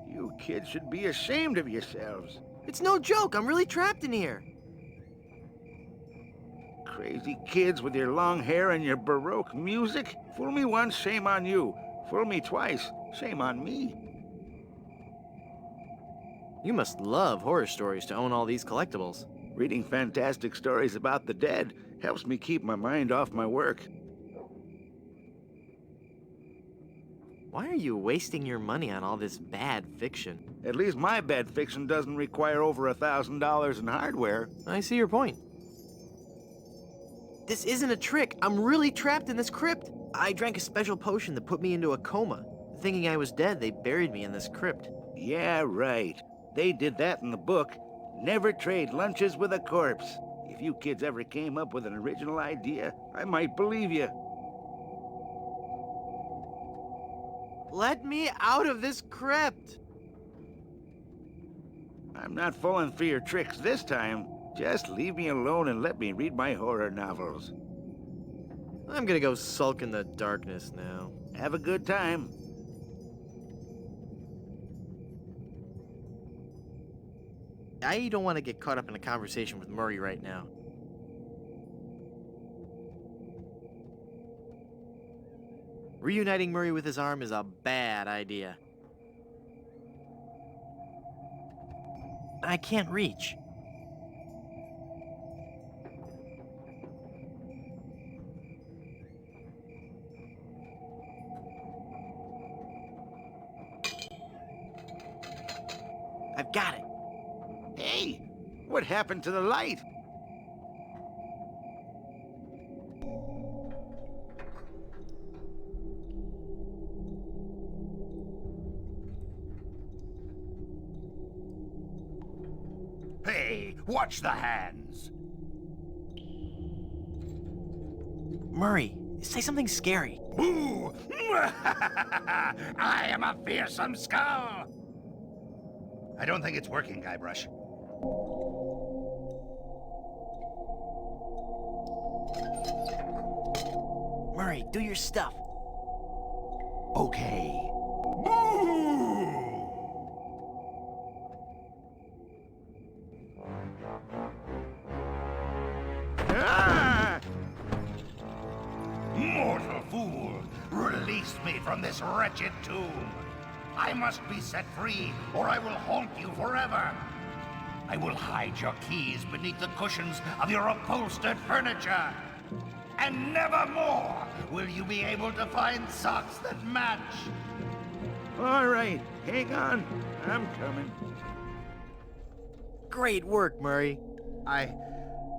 You kids should be ashamed of yourselves. It's no joke. I'm really trapped in here. Crazy kids with your long hair and your Baroque music. Fool me once, shame on you. Fool me twice, shame on me. You must love horror stories to own all these collectibles. Reading fantastic stories about the dead helps me keep my mind off my work. Why are you wasting your money on all this bad fiction? At least my bad fiction doesn't require over $1,000 in hardware. I see your point. This isn't a trick. I'm really trapped in this crypt. I drank a special potion that put me into a coma. Thinking I was dead, they buried me in this crypt. Yeah, right. They did that in the book. Never trade lunches with a corpse. If you kids ever came up with an original idea, I might believe you. Let me out of this crypt! I'm not falling for your tricks this time. Just leave me alone and let me read my horror novels. I'm gonna go sulk in the darkness now. Have a good time. I don't want to get caught up in a conversation with Murray right now. Reuniting Murray with his arm is a bad idea. I can't reach. I've got it. Hey, what happened to the light? Hey, watch the hands. Murray, say something scary. Boo! I am a fearsome skull. I don't think it's working, Guybrush. Murray, do your stuff. Okay. Ah! Mortal fool! Release me from this wretched tomb! I must be set free, or I will haunt you forever! I will hide your keys beneath the cushions of your upholstered furniture! And never more will you be able to find socks that match! All right, hang on. I'm coming. Great work, Murray.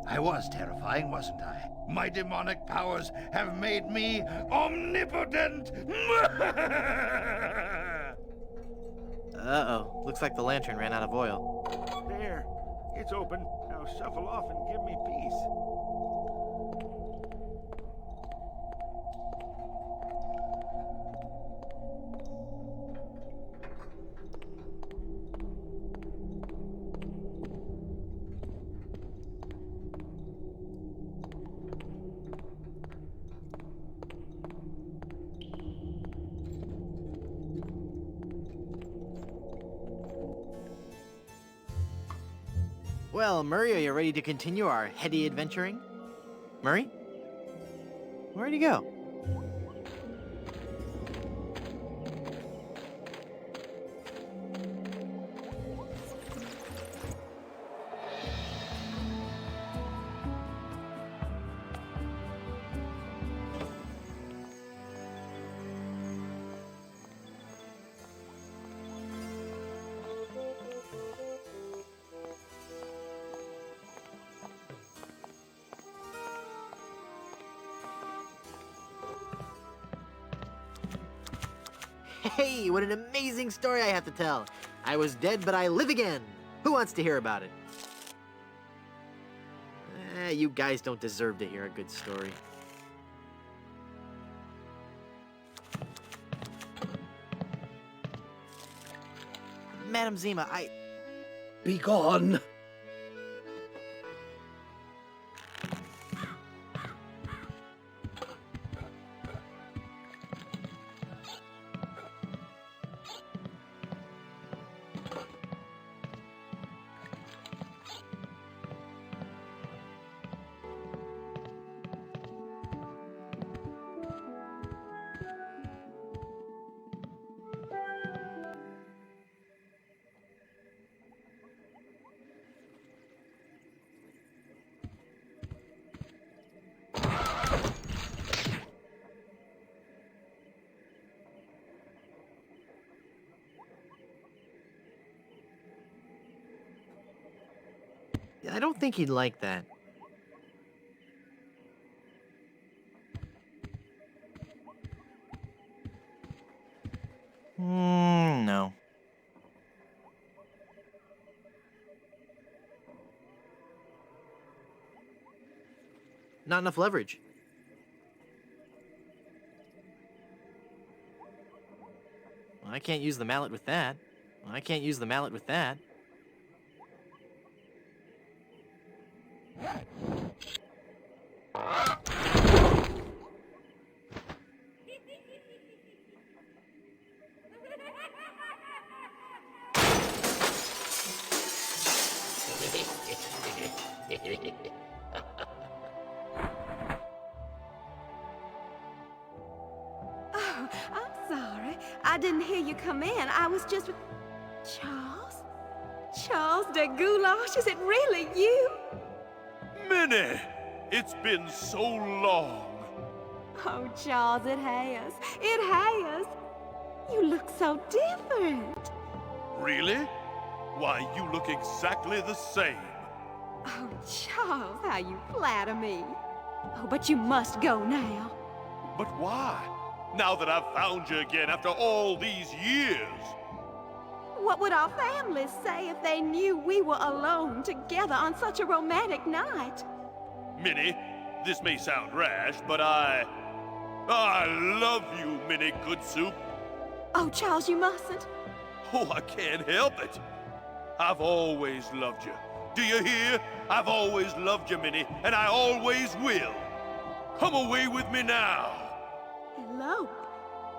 I was terrifying, wasn't I? My demonic powers have made me omnipotent! Uh-oh. Looks like the lantern ran out of oil. There. It's open. Now shuffle off and give me peace. Well, Murray, are you ready to continue our heady adventuring? Murray? Where'd he go? Hey, what an amazing story I have to tell. I was dead, but I live again. Who wants to hear about it? You guys don't deserve to hear a good story. Madam Zima, Be gone. I don't think he'd like that. No. Not enough leverage. Well, I can't use the mallet with that. Well, I can't use the mallet with that. Oh, I'm sorry. I didn't hear you come in. I was just with... Charles? Charles de Goulash, is it really you? Minnie! It's been so long. Oh, Charles, it has. It has. You look so different. Really? Why, you look exactly the same. Oh, Charles, how you flatter me. Oh, but you must go now. But why? Now that I've found you again after all these years. What would our families say if they knew we were alone together on such a romantic night? Minnie, this may sound rash, but I love you, Minnie Goodsoup. Oh, Charles, you mustn't. Oh, I can't help it. I've always loved you. Do you hear? I've always loved you, Minnie, and I always will. Come away with me now. Elope?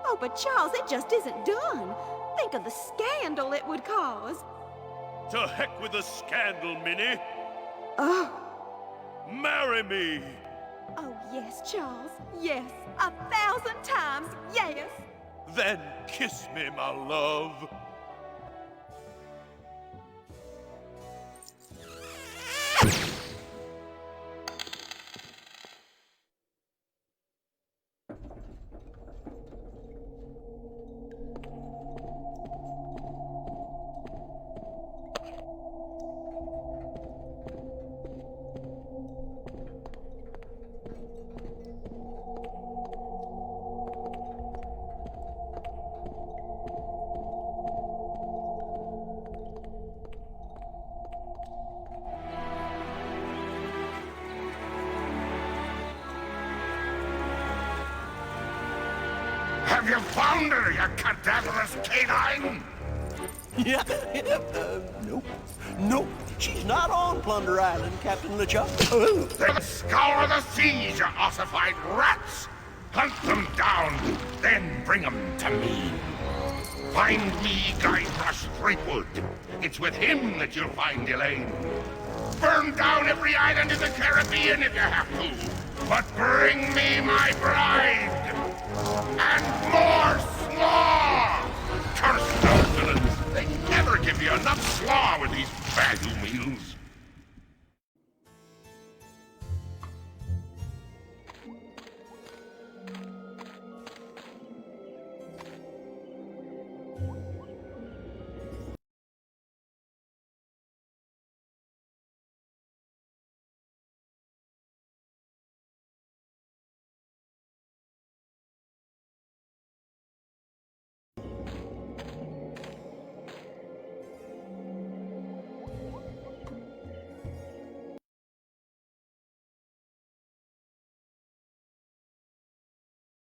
Oh, but Charles, it just isn't done. Think of the scandal it would cause. To heck with the scandal, Minnie. Oh. Marry me. Oh, yes, Charles. Yes. 1,000 times yes. Then kiss me, my love. Have you found her, you cadaverous canine? Yeah, nope. Nope, she's not on Plunder Island, Captain LeChuck. Then scour the seas, you ossified rats! Hunt them down, then bring them to me. Find me Guybrush Threepwood. It's with him that you'll find Elaine. Burn down every island in the Caribbean if you have to. But bring me my bride! And more slaw! Curse those villains! They never give you enough slaw with these value meals.